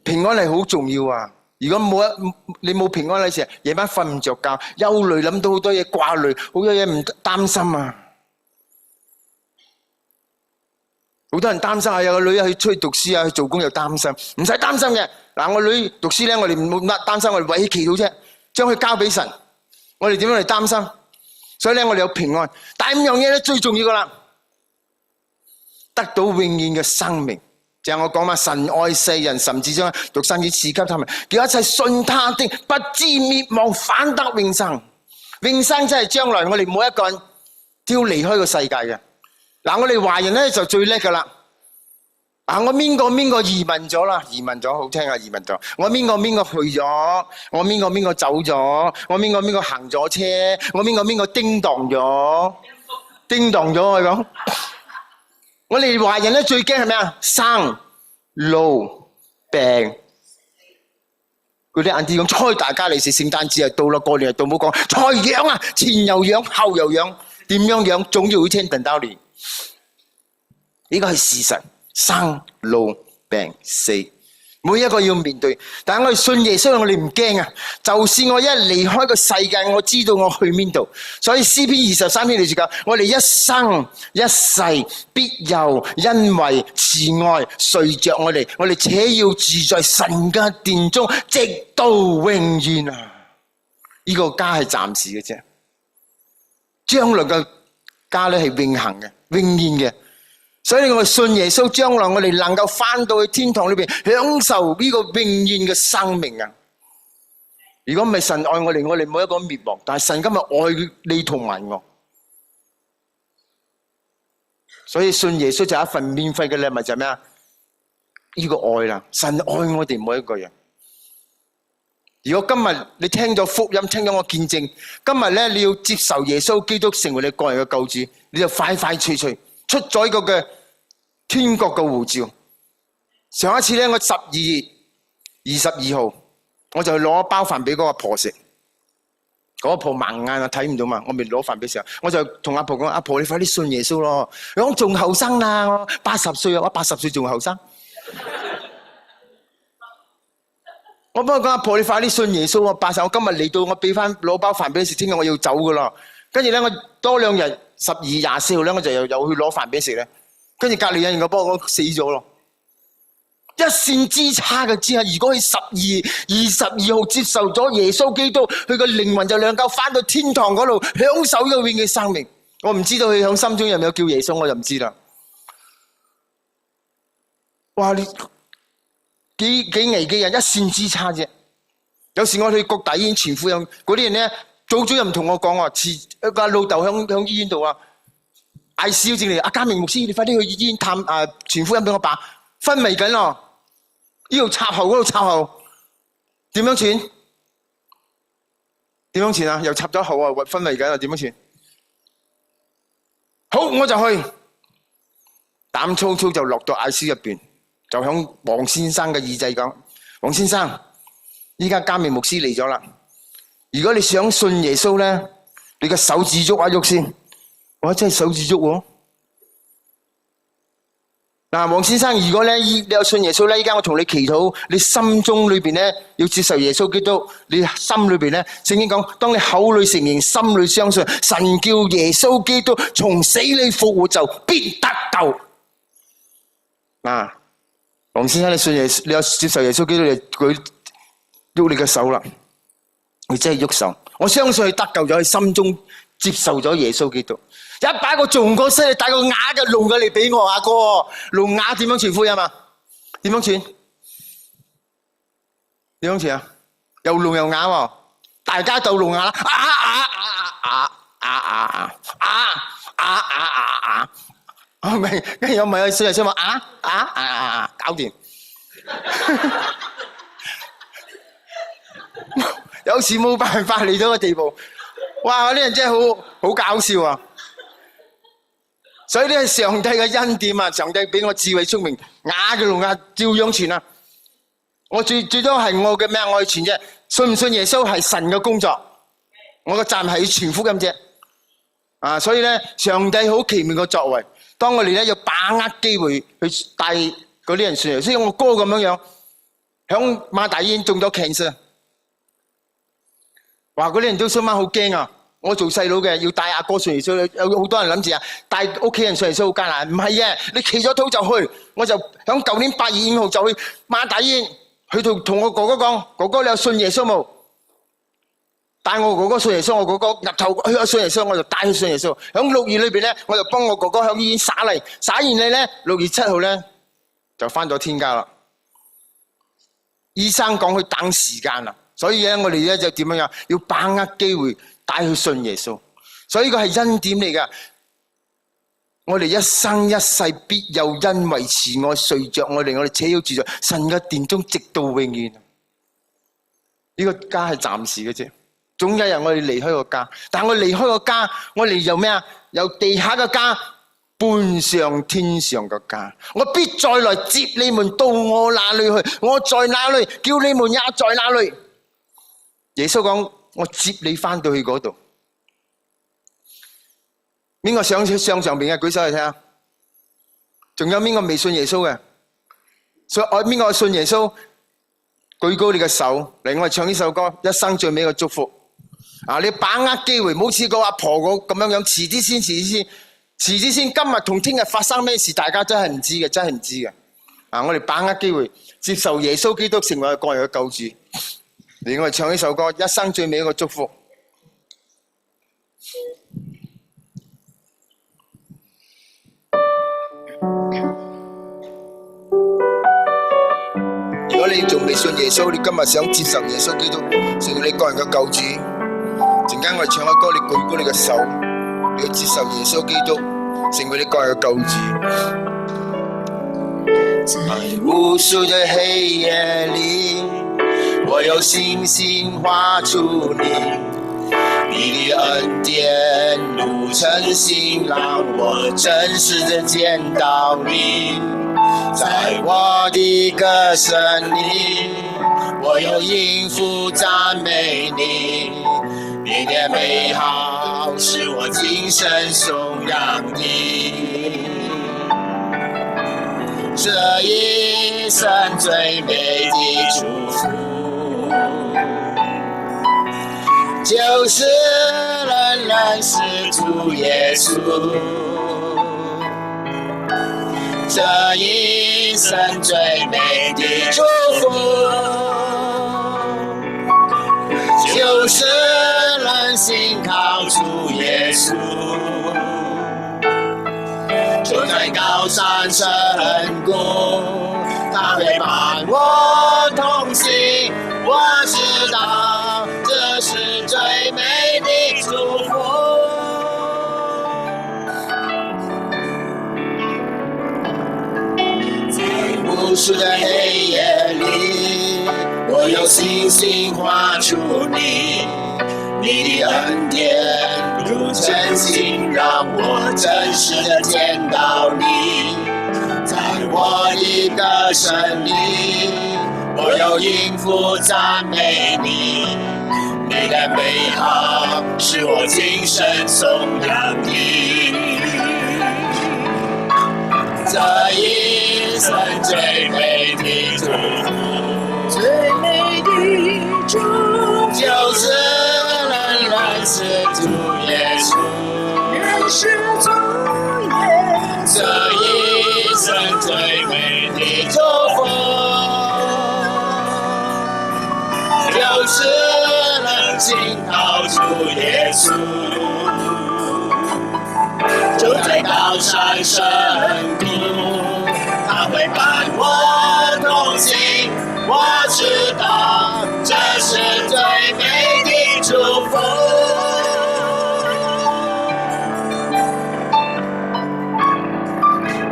平安係好重要啊！如果你冇平安嘅時候，夜晚瞓唔着覺，憂慮諗到好多嘢，掛慮好多嘢，唔擔心啊！好多人擔心啊，有個女去出去讀書啊，去做工又擔心，唔使擔心嘅。嗱，我女讀書咧，我哋唔好乜擔心，我哋為祈禱啫，將佢交俾神。我哋點樣嚟擔心？所以咧，我哋有平安。第5樣嘢咧，最重要噶啦，得到永遠嘅生命。就係我講嘛，神愛世人，甚至將獨生子賜給他們，叫一切信他的不至滅亡，反得永生。永生真係將來我哋每一個人都要離開個世界嘅。嗱，我哋華人咧就最叻噶啦。我邊個移民咗啦？移民咗好聽啊！移民咗，我邊個去咗？我邊個走咗？我邊個行咗車？我邊個叮當咗？叮當咗我講。我哋華人咧最驚係咩啊？生老病。嗰啲眼啲講，猜大家利是，聖誕節又到啦，過年又到，冇講菜養啊，前又養，後又養，點樣養，總要聽等到年。呢個係事實。生老病死，每一個要面對。但係我哋信耶穌，我哋唔驚啊！就算我一離開個世界，我知道我去邊度。所以詩篇23篇嚟講，我哋一生一世必有恩惠慈愛隨着我哋，我哋且要住在神嘅殿中，直到永遠啊！呢個家係暫時嘅啫，將來嘅家咧係永恆嘅、永遠嘅。所以我哋信耶穌，將來我哋能夠翻到去天堂裏邊，享受呢個永遠嘅生命啊！如果唔係神愛我哋，我哋冇一個滅亡。但係神今日愛你同埋我，所以信耶穌就係一份免費嘅禮物，就係咩啊？呢個愛啦，神愛我哋每一個人。如果今日你聽咗福音，聽咗我見證，今日咧你要接受耶穌基督成為你個人嘅救主，你就快快脆脆出咗一個嘅天國嘅護照。上一次咧，我12月22號，我就去攞一包飯俾嗰個阿婆食。嗰個阿婆盲眼啊，睇唔到嘛，我咪攞飯俾食。我就同阿婆講：阿婆，你快啲信耶穌咯！我仲後生啦，我80歲啊，我80歲仲後生。我幫佢講：阿婆，你快啲信耶穌啊！80，我今日嚟到，我俾翻攞包飯俾你食，聽日我要走噶啦。跟住咧，我多2日12、24號咧，我就又去攞飯俾你食咧。跟住隔離有人個幫我死咗咯，一線之差嘅之下，如果佢12月22號接受咗耶穌基督，佢個靈魂就能夠翻到天堂嗰度享受呢個永遠嘅生命。我唔知道佢響心中有冇叫耶穌，我就唔知啦。哇！你幾危嘅人，一線之差啫。有時我去各大醫院傳福音，嗰啲人咧早又唔同我講話，一個老豆響醫院度啊。嗌燒正嚟，阿嘉明牧師，你快啲去醫院探傳福音俾我爸，昏迷緊咯，呢度插喉，嗰度插喉，點樣傳？點樣傳啊？又插咗喉啊，昏迷緊啊，點樣傳？好，我就去，膽粗粗就落到 ICU 入邊，就響黃先生嘅耳仔講：黃先生，依家嘉明牧師嚟咗啦，如果你想信耶穌咧，你個手指喐一喐先。我真係手指喐喎！嗱，黃先生，如果咧你有信耶穌咧，依家我同你祈禱，你心中裏邊咧要接受耶穌基督，你心裏邊咧聖經講，當你口裏承認，心裏相信，神叫耶穌基督從死裏復活，就必得救。嗱，黃先生，你信耶穌，你有接受耶穌基督，你舉喐你嘅手啦，你真係喐手，我相信佢得救咗，佢心中接受咗耶穌基督。一把個仲個犀利，帶個啞嘅聾嘅嚟俾我阿哥，聾啞點樣傳福音啊？點樣傳？點樣傳啊？又聾又啞喎，大家鬥聾啞啦！明，跟住我咪去信耶穌話搞掂。有時冇辦法嚟到個地步，哇！呢人真係好搞笑啊！所以呢係上帝嘅恩典啊！上帝俾我智慧聰明，啞嘅聾啞照樣傳啊！我最多係我嘅咩？我去傳啫。信唔信耶穌係神嘅工作，我嘅責任係要傳福音啫。所以咧，上帝好奇妙嘅作為。當我哋咧要把握機會去帶嗰啲人信耶穌，所以我哥咁樣響馬大醫院中咗 cancer， 話嗰啲人都心晚好驚啊！我做細佬嘅要帶阿哥信耶穌，有好多人諗住帶屋企人信耶穌好艱難，唔係嘅，你祈咗禱就去。我就響舊年8月5號就去馬大醫院，去同我哥哥講：哥哥你有信耶穌冇？帶我哥哥信耶穌，我哥哥入頭去信耶穌，我就帶佢信耶穌。響6月裏邊咧，我就幫我哥哥響醫院灑禮，灑完禮咧，6月7號咧就翻咗天家啦。醫生講佢等時間啦。所以咧，我哋咧就點樣？要把握機會，帶去信耶穌。所以呢個係恩典嚟㗎。我哋一生一世必有恩惠慈愛隨着我哋且要住在神嘅殿中，直到永遠。呢個家係暫時嘅啫，總有一日我哋離開個家。但係我離開個家，我哋由咩啊？由地下嘅家搬上天上嘅家。我必再來接你們到我那裏去，我在哪裏，叫你們也在哪裏。耶穌講：我接你翻到去嗰度。邊個想上邊嘅舉手嚟聽下？仲有邊個未信耶穌嘅？邊個信耶穌？舉高你嘅手嚟，我哋唱呢首歌，一生最美嘅祝福。你把握機會，唔好似個阿婆咁樣，遲啲先。今日同聽日發生咩事，大家真係唔知嘅，我哋把握機會，接受耶穌基督成為個人嘅救主。嚟，我哋唱呢首歌，一生最美嘅祝福。如果你仲未信耶穌，你今日想接受耶穌基督成為你個人嘅救主，陣間我哋唱嘅歌，你舉高你嘅手，你要接受耶穌基督成為你個人嘅救主。在無數的黑夜裏，我有星星畫出你的恩典如晨星，讓我真實的見到你。在我的歌聲裏，我有音符讚美你，你的美好使我精神頌揚你。這一生最美的祝福，就是人認識主耶穌。這一生最美的祝福，就是人信靠主耶穌。走在高山深谷，他會伴我同行。我知道這是最美的祝福。無數的黑夜裏，我有星星畫出你的恩典如晨星，讓我真實的見到你。在我的歌聲裏，我有音符讚美你，你的美好使我精神頌揚你。這一生最美的祝福，最美的祝福，就是能認識主耶穌，認識主耶穌。這一生最美的祝福，就是能信靠主耶穌。走在高山深谷，他會伴我同行。我知道這是最美的祝福。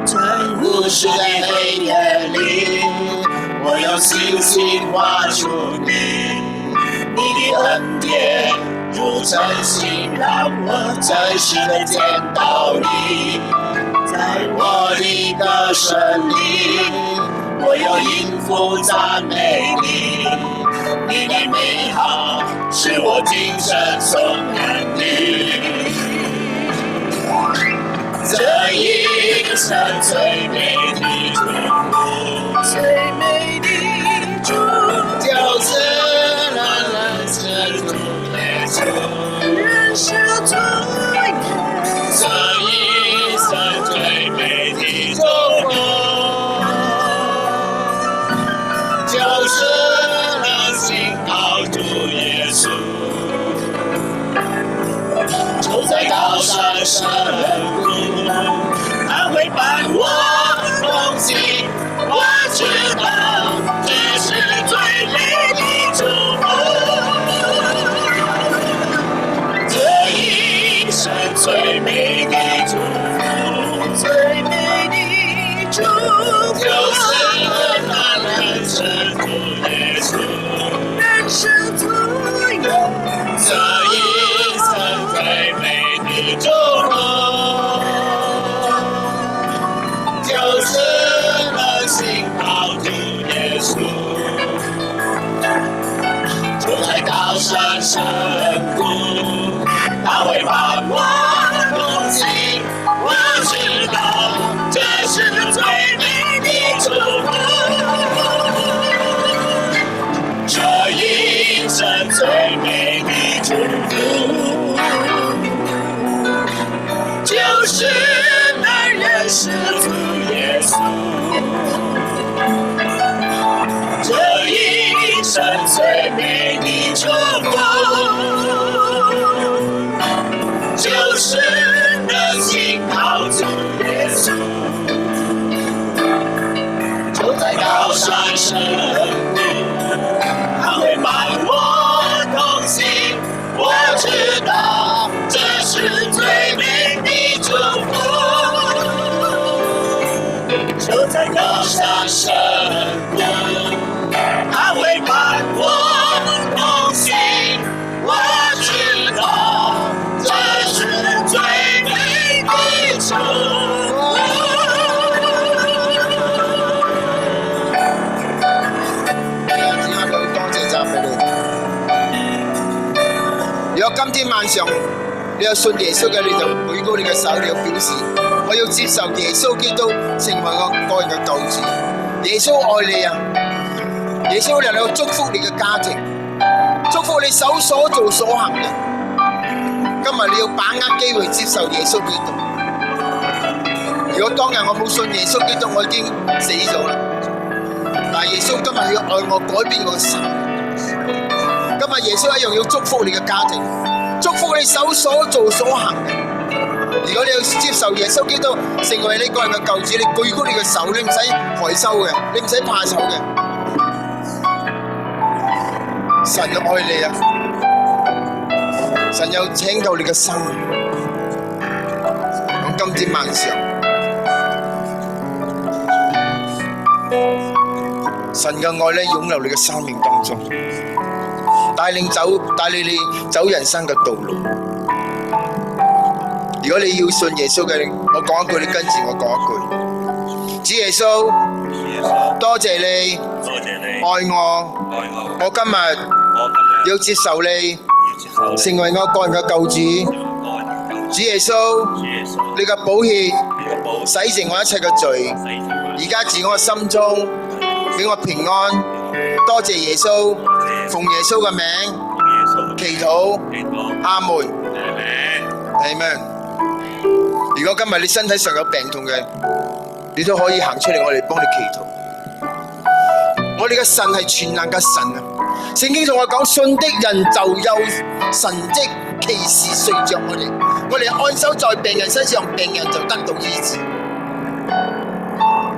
在無數的黑夜裏，我有星星畫出你的恩典如晨星，讓我真實的見到你。在我的歌聲裏，我有音符讚美你，你的美好使我精神頌揚你。這一生最美的祝福，最美的祝福，就是能認識主耶穌，認識主耶穌。這一生最美的祝福，就是能信靠主耶穌。走在高山深谷，他會伴我同行。我知道這是最美的祝福。福，就是那人生主耶稣，人生主耶稣，这一生最美的祝福，就是能信靠主耶稣，就在高山深谷，他会伴我同行。我知道这是最美的祝福，这一生最美的祝福，就是能认识主耶稣，这一生最美的祝福，就是能信靠主耶稣，就在高山深谷，他会伴我同行。我知道这是最美的祝福，就在高山深谷，他会伴我同行。我知道这是最美的祝福。多謝讚美你。如果今天晚上你有信耶穌嘅，你就舉高你嘅手，你要表示我要接受耶穌基督成為我個人嘅救主。耶穌愛你啊！耶穌能夠祝福你嘅家庭，祝福你手所做所行嘅。今日你要把握機會接受耶穌基督。如果當日我冇信耶穌基督，我已經死咗啦。但係耶穌今日要愛我，改變我嘅生命。今日耶穌一樣要祝福你嘅家庭，祝福你手所做所行嘅。如果你要接受耶穌基督成為你個人嘅救主，你舉高你嘅手，你唔使害羞嘅，你唔使怕醜嘅。神愛你啊！神有拯救你嘅生命。咁今天晚上，神嘅愛咧湧流你嘅生命當中，帶領你走人生嘅道路。如果你要信耶穌嘅，我講一句，你跟住我講一句。主耶穌，多謝你愛我，我今日要接受你，成為我個人嘅救主。主耶穌，你嘅寶血洗淨我一切嘅罪，而家住我心中，俾我平安。多謝耶穌，奉耶穌嘅名祈禱，阿門。阿門。如果今日你身體上有病痛嘅，你都可以行出嚟，我哋幫你祈禱。我哋嘅神係全能嘅神啊！聖經同我講，信的人就有神蹟奇事隨着我哋。我哋按手在病人身上，病人就得到醫治。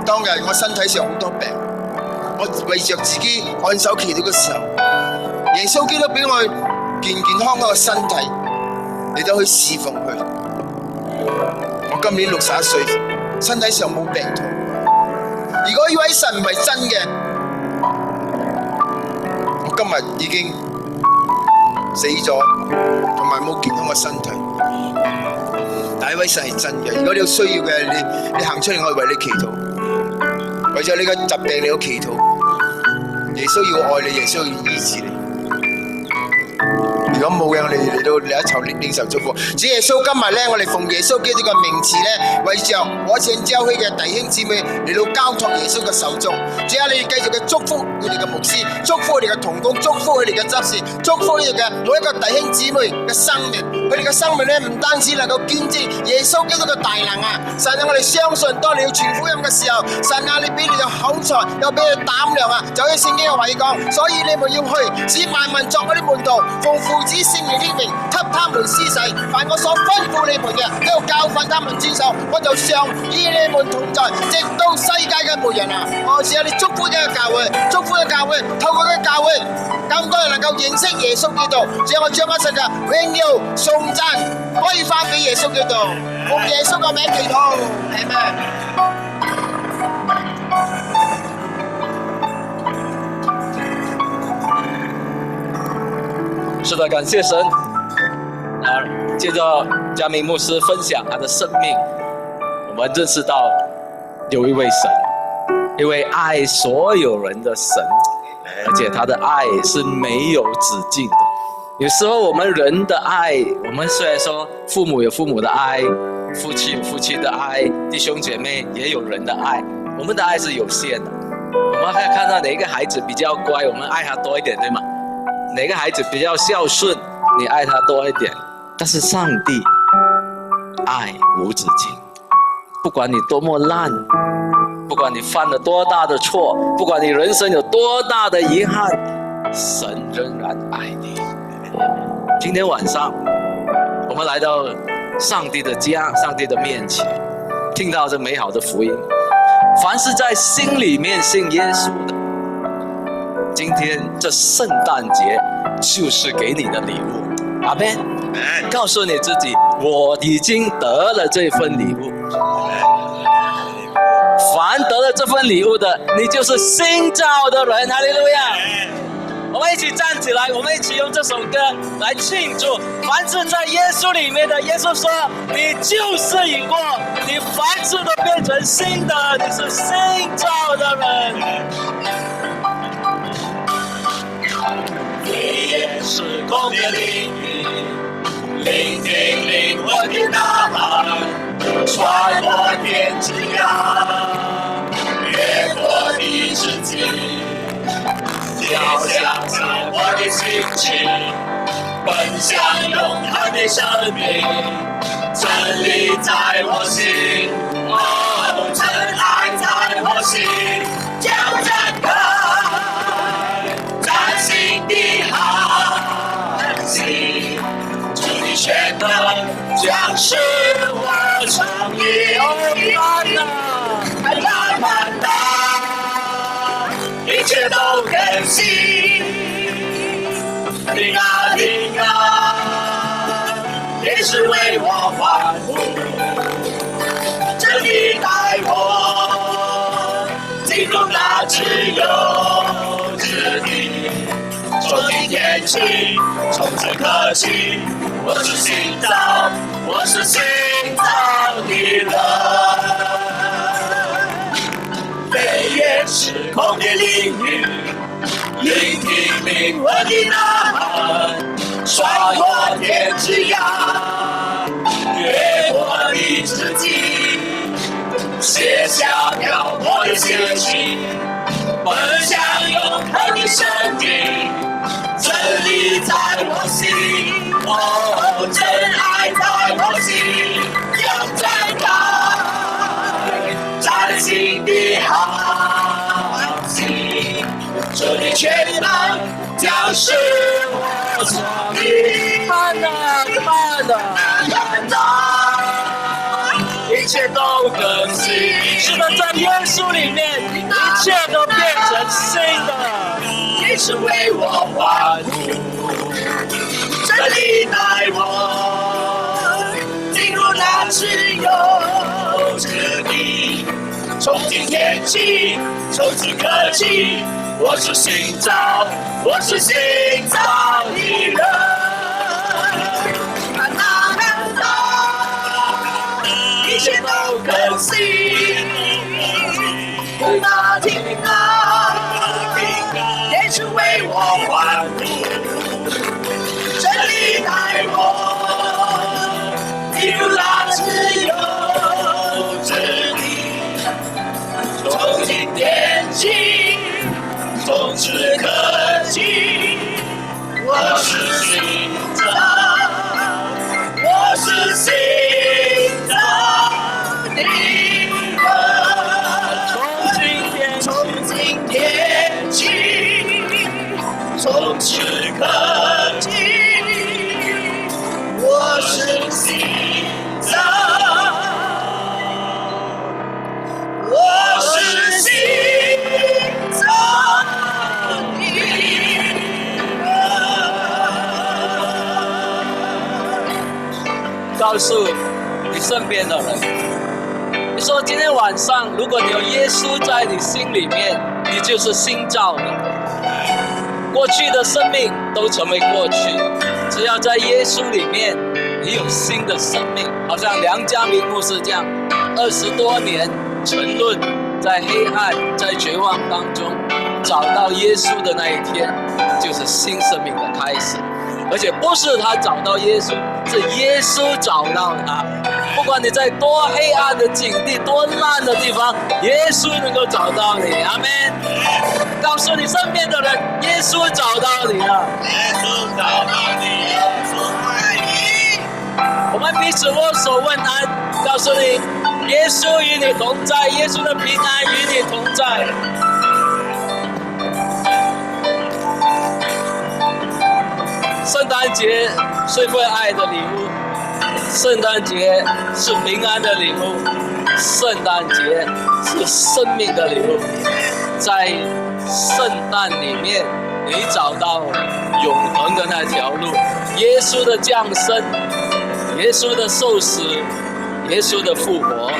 當日我身體上好多病，我為着自己按手祈禱嘅時候，耶穌基督俾我健健康康嘅身體嚟到去侍奉佢。我今年61歲，身體上冇病痛。如果呢位神唔係真嘅，我今日已經死咗，同埋冇健康嘅身體。但呢位神係真嘅。如果你有需要嘅，你行出嚟，我為你祈禱。為咗你嘅疾病，你要祈禱。耶穌要愛你，耶穌要醫治你。如果冇嘅，我哋嚟到你一齊領受祝福。主耶穌，今日咧，我哋奉耶穌基督嘅名字咧，為着我前教會嘅弟兄姊妹嚟到交託耶穌嘅手中。主啊，你繼續嘅祝福佢哋嘅牧師，祝福佢哋嘅同工，祝福佢哋嘅執事，祝福佢哋嘅每一個弟兄姊妹嘅生命。佢哋嘅生命咧，唔單止能夠見證耶穌基督嘅大能啊！神啊，我哋相信，當你要傳福音嘅時候，神啊，你俾你有口才，又俾你膽量啊！就好似聖經嘅話語講，所以你們要去，使萬民作我啲門徒，奉父子聖靈的名，給他們施洗。凡我所吩咐你們嘅，都要教訓他們遵守。我就常與你們同在，直到世界嘅末日啊！我只有你祝福呢個教會，祝福嘅教會，透過嘅教會，更多人能夠認識耶穌基督。只有我將一切嘅榮耀、頌讚歸翻俾耶穌基督，奉耶穌嘅名祈禱，阿們。是的，感谢神。接着嘉明牧师分享他的生命，我们认识到有一位神，一位爱所有人的神，而且他的爱是没有止境的。有时候我们人的爱，我们虽然说父母有父母的爱，夫妻有夫妻的爱，弟兄姐妹也有人的爱，我们的爱是有限的。我们会看到哪一个孩子比较乖，我们爱他多一点，对吗？哪个孩子比较孝顺，你爱他多一点。但是上帝爱无止境，不管你多么烂，不管你犯了多大的错，不管你人生有多大的遗憾，神仍然爱你。今天晚上我们来到上帝的家，上帝的面前，听到这美好的福音。凡是在心里面信耶稣的，今天这圣诞节就是给你的礼物。阿们。告诉你自己，我已经得了这份礼物。凡得了这份礼物的，你就是新造的人。哈利路亚！我们一起站起来，我们一起用这首歌来庆祝。凡是在耶稣里面的，耶稣说，你就是已过，你凡事都变成新的，你是新造的人。你也是公的领域，聆听灵魂的呐喊，穿过天之涯，越过地之境，要向着我的心情，奔向永恒的生命，真理在我心，哦，真爱在我心，就展开，崭新的航行。全能将是我成意，慢慢的，一切都更新。听啊听啊，也是为我欢呼，真理带我进入那自由之地。从今天起，从此刻起。我是新造，我是新造的人，飞越时空的领域，聆听灵魂的呐喊，穿过天之涯，越过地之境，卸下漂泊的血气，奔向永恒的生命，真理在我心。哦，真爱在我心，要展开，崭新的航行。这里全能将是我所的，慢的，一切都更新。是的，在耶稣里面，一切都变成新的。你是为我欢呼。真理带我进入那自由之地，从今天起，从此刻起，我是新造，我是新造的人。一切都更新，听啊听啊，也是为我欢呼。真理带我进入那自由之地，从今天起，从此刻起，我是新造，我是新造的人。从今天起，从此刻起。我是新造，我是新造的人。告诉你身边的人，你说今天晚上，如果你有耶稣在你心里面，你就是新造的。过去的生命都成为过去，只要在耶稣里面，你有新的生命。好像梁家明牧师这样，20多年沉沦在黑暗、在绝望当中，找到耶稣的那一天，就是新生命的开始。而且不是他找到耶稣，是耶稣找到他。不管你在多黑暗的境地、多烂的地方，耶稣能够找到你。阿们。告诉你身边的人，耶稣找到你了。耶稣找到你，耶稣爱你。我们彼此握手问安，告诉你，耶稣与你同在，耶稣的平安与你同在。圣诞节是份爱的礼物，圣诞节是平安的礼物，圣诞节是生命的礼物。在圣诞里面，你找到永恒的那条路，耶稣的降生，耶稣的受死，耶稣的复活，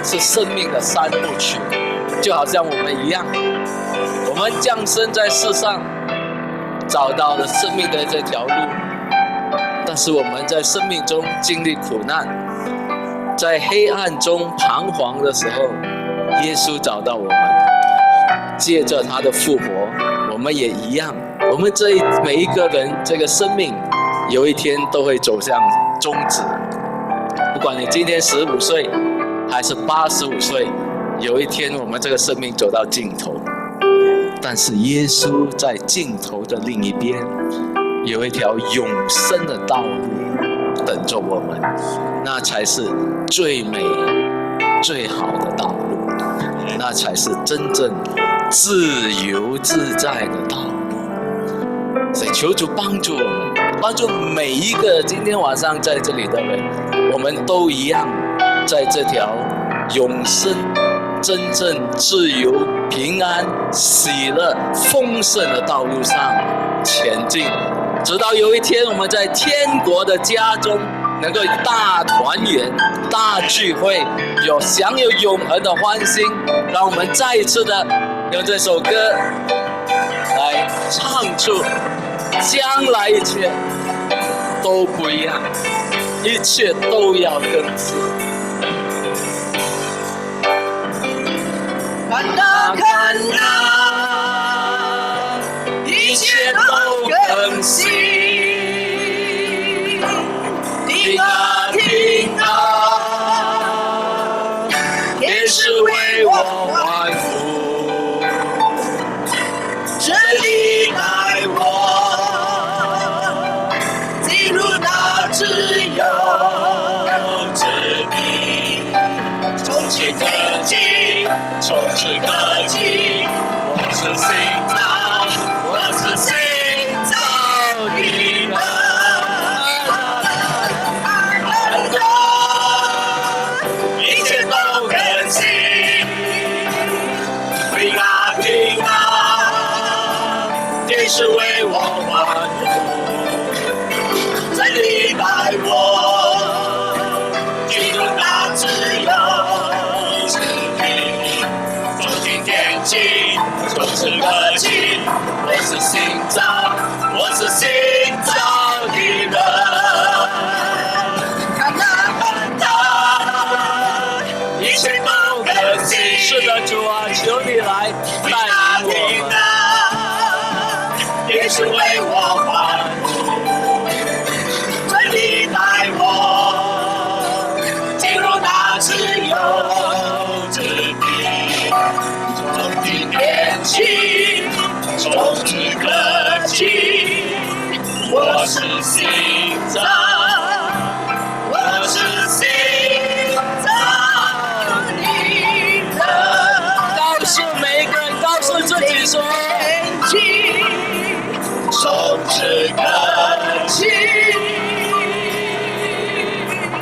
是生命的3部曲。就好像我们一样，我们降生在世上，找到了生命的这条路，但是我们在生命中经历苦难，在黑暗中彷徨的时候，耶稣找到我们，借着他的复活，我们也一样，我们每一个人这个生命有一天都会走向终止。不管你今天15岁还是85岁，有一天我们这个生命走到尽头，但是耶稣在尽头的另一边，有一条永生的道路等着我们，那才是最美最好的道路，那才是真正自由自在的道路。所以求主帮助我们，帮助每一个今天晚上在这里的人，我们都一样，在这条永生、真正自由、平安、喜乐、丰盛的道路上前进，直到有一天我们在天国的家中能够大团圆、大聚会，享有永恒的欢欣。让我们再一次的用这首歌来唱出将来一切都不一样，一切都要更新。看啊看啊，一切都更新。听啊听啊，天使为我欢呼，真理带我进入那自由之地，从前科技。从此刻起，我是心造，我是心造的人。一切都更新，平啊平啊，天使为我欢呼，真理带我进入那自由之地。从此刻起，我是新造，我是新造的人。看啊看啊，一切都更新。是的，主啊，求你来带领我们。也是为我欢呼，真理带我进入那自由之地。从今天起，从此刻起，我是新造，我是新造的人。告诉每个人，告诉自己说，从此刻起，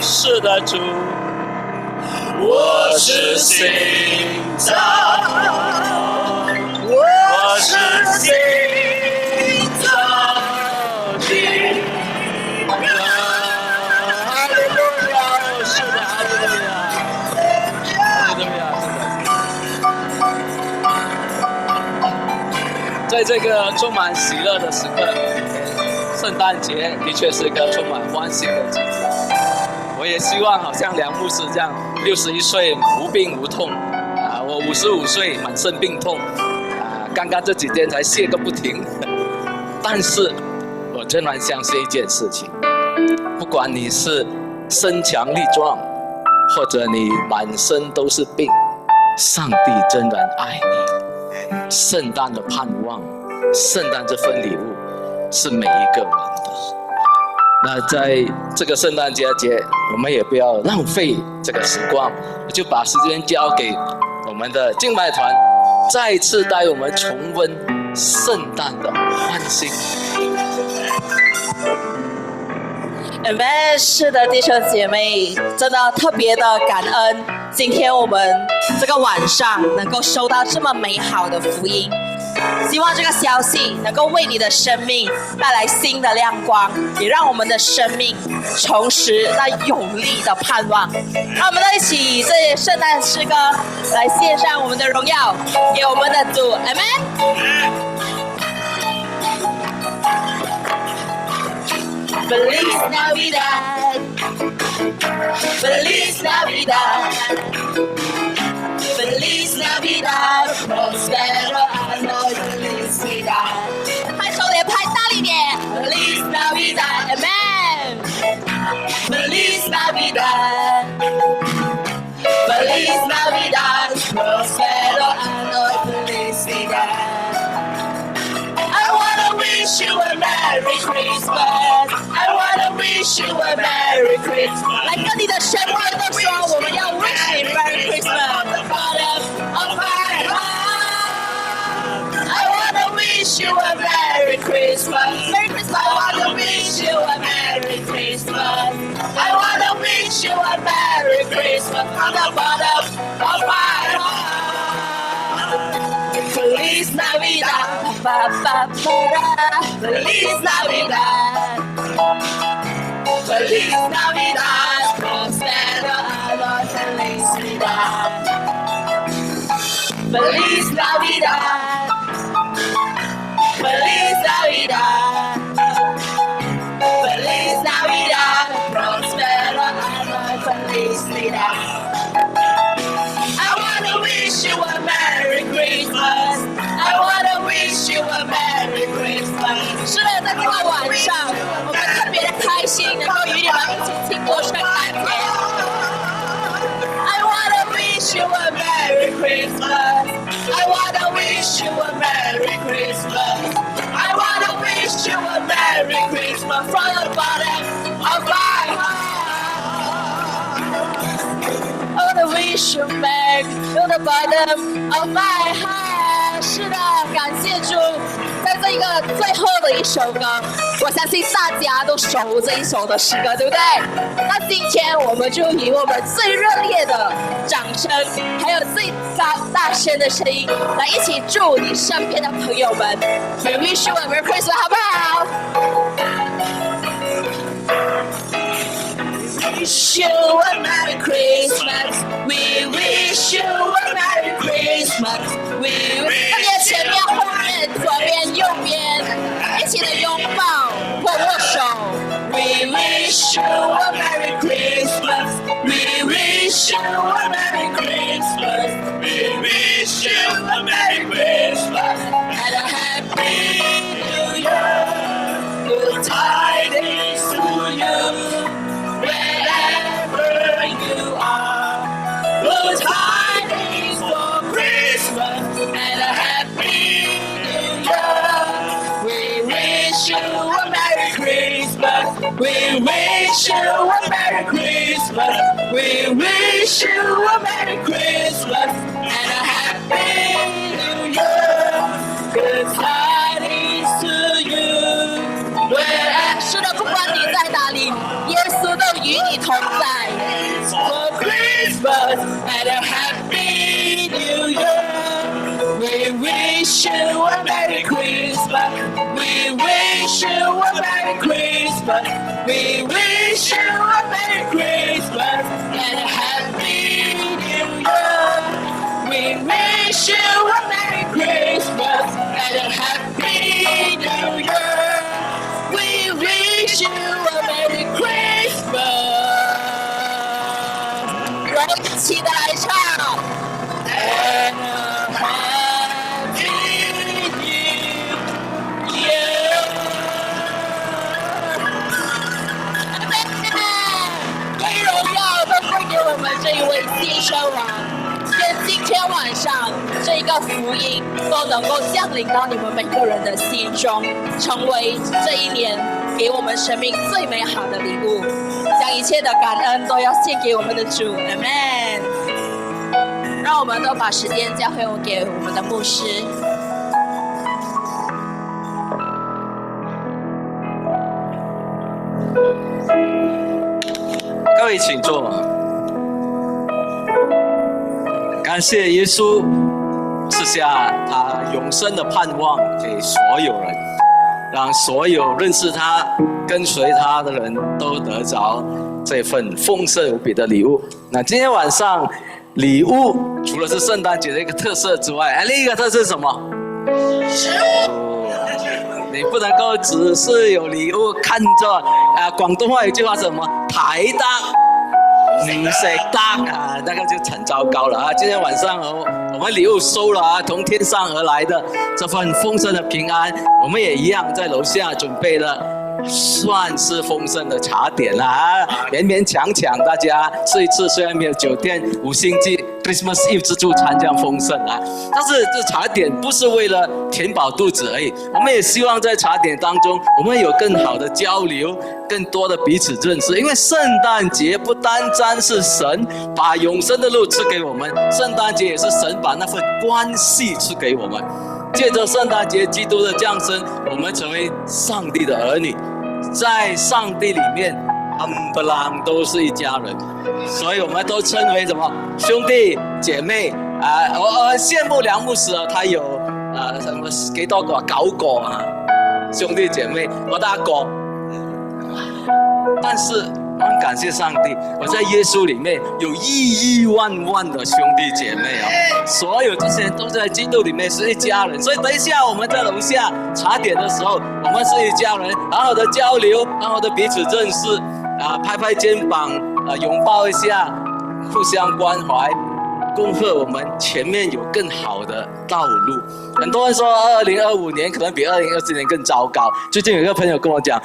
是的，主。我是新造，我是新造的人。哈利路亚，是的，哈利路亚，哈利路亚，是的。在这个充满喜乐的时刻，圣诞节的确是一个充满欢欣的季节。我也希望好像梁牧师这样，61岁无病无痛，我55岁满身病痛，刚刚这几天才泻个不停。但是我仍然相信一件事情，不管你是身强力壮，或者你满身都是病，上帝真然爱你。圣诞的盼望，圣诞这份礼物是每一个人的。那在这个圣诞节，我们也不要浪费这个时光，就把时间交给我们的敬拜团，再次带我们重温圣诞的欢欣。Amen， 是的，弟兄姐妹，真的特别的感恩，今天我们这个晚上能够收到这么美好的福音，希望这个消息能够为你的生命带来新的亮光，也让我们的生命重拾那有力的盼望。让我们一起以这圣诞诗歌来献上我们的荣耀给我们的主 ，Amen。Feliz Navidad, Feliz Navidad, Feliz Navidad, Prospero año y felicidad。拍手脸，拍大力点 ，Feliz Navidad, Amen。Feliz Navidad, Feliz Navidad, Prospero año y felicidad。I wanna wish you a Merry Christmas。I wanna wish you a Merry Christmas。来跟你的身边都说，我们要 wish you Merry Christmas。The bottom of my heart。I wanna wish you a Merry Christmas。Merry Christmas。I wanna wish you a Merry Christmas。I wanna wish you a Merry Christmas from the bottom of my heart。Feliz Navidad, ba ba ba da. Feliz Navidad, Feliz Navidad, prospero año y felicidad. Feliz Navidad, Feliz Navidad, Feliz Navidad, prospero año y felicidad.I wanna wish you a Merry Christmas. I wanna wish you a Merry Christmas. 是的，在这个晚上，我们特别的开心，能够与你们一起庆祝圣诞节。I wanna wish you a Merry Christmas. I wanna wish you a Merry Christmas. I wanna wish you a Merry Christmas from the bottom of my heart.I wanna wish you Merry from the bottom of my heart。是的，感谢主，在这一个最后的一首歌，我相信大家都熟这一首的诗歌，对不对？那今天我们就以我们最热烈的掌声，还有最高大声的声音，来一起祝你身边的朋友们 ，We wish you a Merry Christmas， 好不好？Wish you a Merry Christmas. We wish you a Merry Christmas. We wish 特别前面、后面、左边、右边，一起的拥抱或握手。We wish you a Merry Christmas. We wish you a Merry Christmas. We wish you a Merry Christmas and a Happy New Year. Good tidings to you.Wherever you are, good tidings for Christmas and a Happy New Year. We wish you a Merry Christmas. We wish you a Merry Christmas. We wish you a Merry Christmas and a Happy New Year. Good tidings to you. 是的，不管你在哪里，耶稣都与你同在。For Christmas and a Happy New Year, we wish you a Merry Christmas. We wish you a Merry Christmas. We wish you a Merry Christmas and a Happy New Year. We wish you a Merry Christmas and a Happy 个福音都能够降临到你们每个人的心中，成为这一年给我们生命最美好的礼物。将一切的感恩都要献给我们的主 ，Amen。让我们都把时间交回给我们的牧师。各位请坐。感谢耶稣赐下他永生的盼望给所有人，让所有认识他、跟随他的人都得着这份丰盛无比的礼物。那今天晚上礼物除了是圣诞节的一个特色之外，另一个特色是什么？你不能够只是有礼物看着广东话有一句话是什么？台得唔食得那个就很糟糕了啊！今天晚上我们礼物收了啊，从天上而来的这份丰盛的平安，我们也一样在楼下准备了算是丰盛的茶点啦啊，勉勉强强大家吃一次，虽然没有酒店5星级 Christmas Eve 自助餐这样丰盛啊，但是这茶点不是为了填饱肚子而已，我们也希望在茶点当中我们有更好的交流，更多的彼此认识，因为圣诞节不单单是神把永生的路赐给我们，圣诞节也是神把那份关系赐给我们。借着圣诞节基督的降生，我们成为上帝的儿女，在上帝里面冚唪唥都是一家人，所以我们都称为什么兄弟姐妹啊！我很羡慕梁牧师啊，他有什么幾多個9個啊兄弟姐妹，我的阿哥。但是我很感谢上帝，我在耶稣里面有亿亿万万的兄弟姐妹啊！所有这些人都在基督里面是一家人，所以等一下我们在楼下茶点的时候，我们是一家人，好好的交流，好好的彼此认识拍拍肩膀拥抱一下，互相关怀，恭贺我们前面有更好的道路。很多人说2025年可能比2024年更糟糕。最近有一个朋友跟我讲，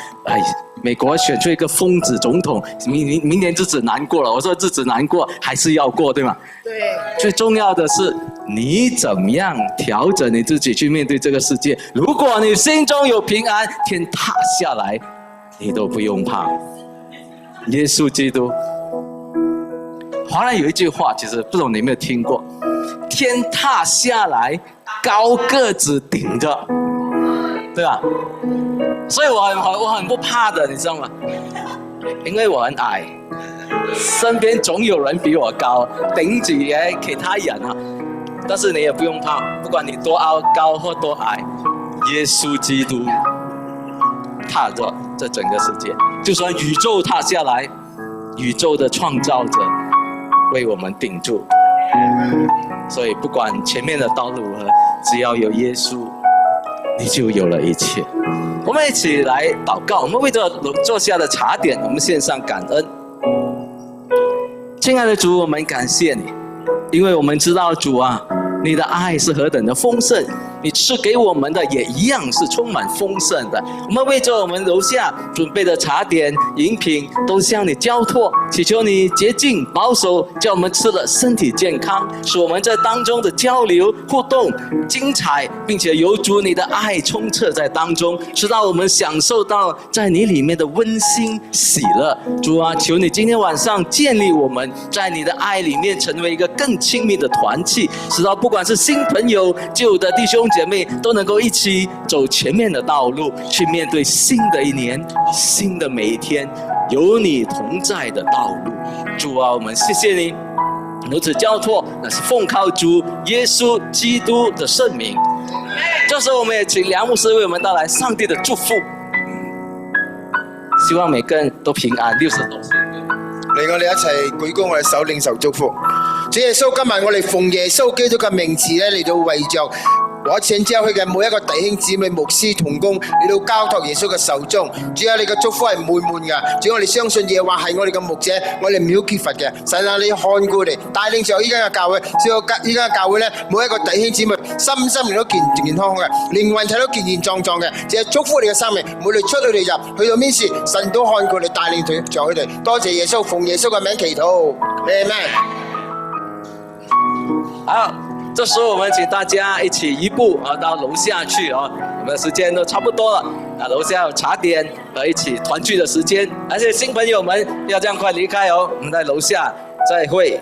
美国选出一个疯子总统，明年日子难过了。我说日子难过还是要过，对吗？对。最重要的是你怎么样调整你自己去面对这个世界。如果你心中有平安，天塌下来你都不用怕。耶稣基督。华人有一句话，其实不懂你有没有听过，天塌下来高个子顶着，对吧？所以我很不怕的，你知道吗？因为我很矮，身边总有人比我高，顶住也其他人啊。但是你也不用怕，不管你多高或多矮，耶稣基督踏着这整个世界，就算宇宙塌下来，宇宙的创造者为我们顶住。所以不管前面的道路如何，只要有耶稣，你就有了一切。我们一起来祷告，我们为着坐下的茶点，我们献上感恩。亲爱的主，我们感谢你，因为我们知道主啊，你的爱是何等的丰盛，你赐给我们的也一样是充满丰盛的。我们为着我们楼下准备的茶点饮品都向你交托，祈求你洁净保守，叫我们吃了身体健康，使我们在当中的交流互动精彩，并且有主你的爱充斥在当中，直到我们享受到在你里面的温馨喜乐。主啊，求你今天晚上建立我们在你的爱里面，成为一个更亲密的团契，直到不管是新朋友旧的弟兄姐妹都能够一起走前面的道路，去面对新的一年，新的每一天，有你同在的道路。主啊，我们谢谢你，如此交托，那是奉靠主耶稣基督的圣名。这时候我们也请梁牧师为我们带来上帝的祝福，希望每个人都平安60多歲。嚟，我哋一齊舉高我哋手領受祝福。主耶穌，今日我哋奉耶穌基督嘅名字咧嚟到為着攞錢之後，佢嘅每一個弟兄姊妹、牧師同工嚟到交託耶穌嘅手中。主啊，你嘅祝福係滿滿㗎。主，我哋相信耶和華係我哋嘅牧者，我哋唔要缺乏嘅。神啊，你看顧嚟帶領住依家嘅教會，所以依家嘅教會咧，每一個弟兄姊妹心靈都健健康康嘅，靈魂體都健健壯壯嘅。只係祝福你嘅生命，無論出去入，去到邊時，神都看顧你，帶領住佢哋。多謝耶穌，奉耶穌嘅名祈禱，阿們。好，这时候我们请大家一起移步到楼下去我们的时间都差不多了楼下有茶点和一起团聚的时间，而且新朋友们不要这样快离开我们在楼下再会。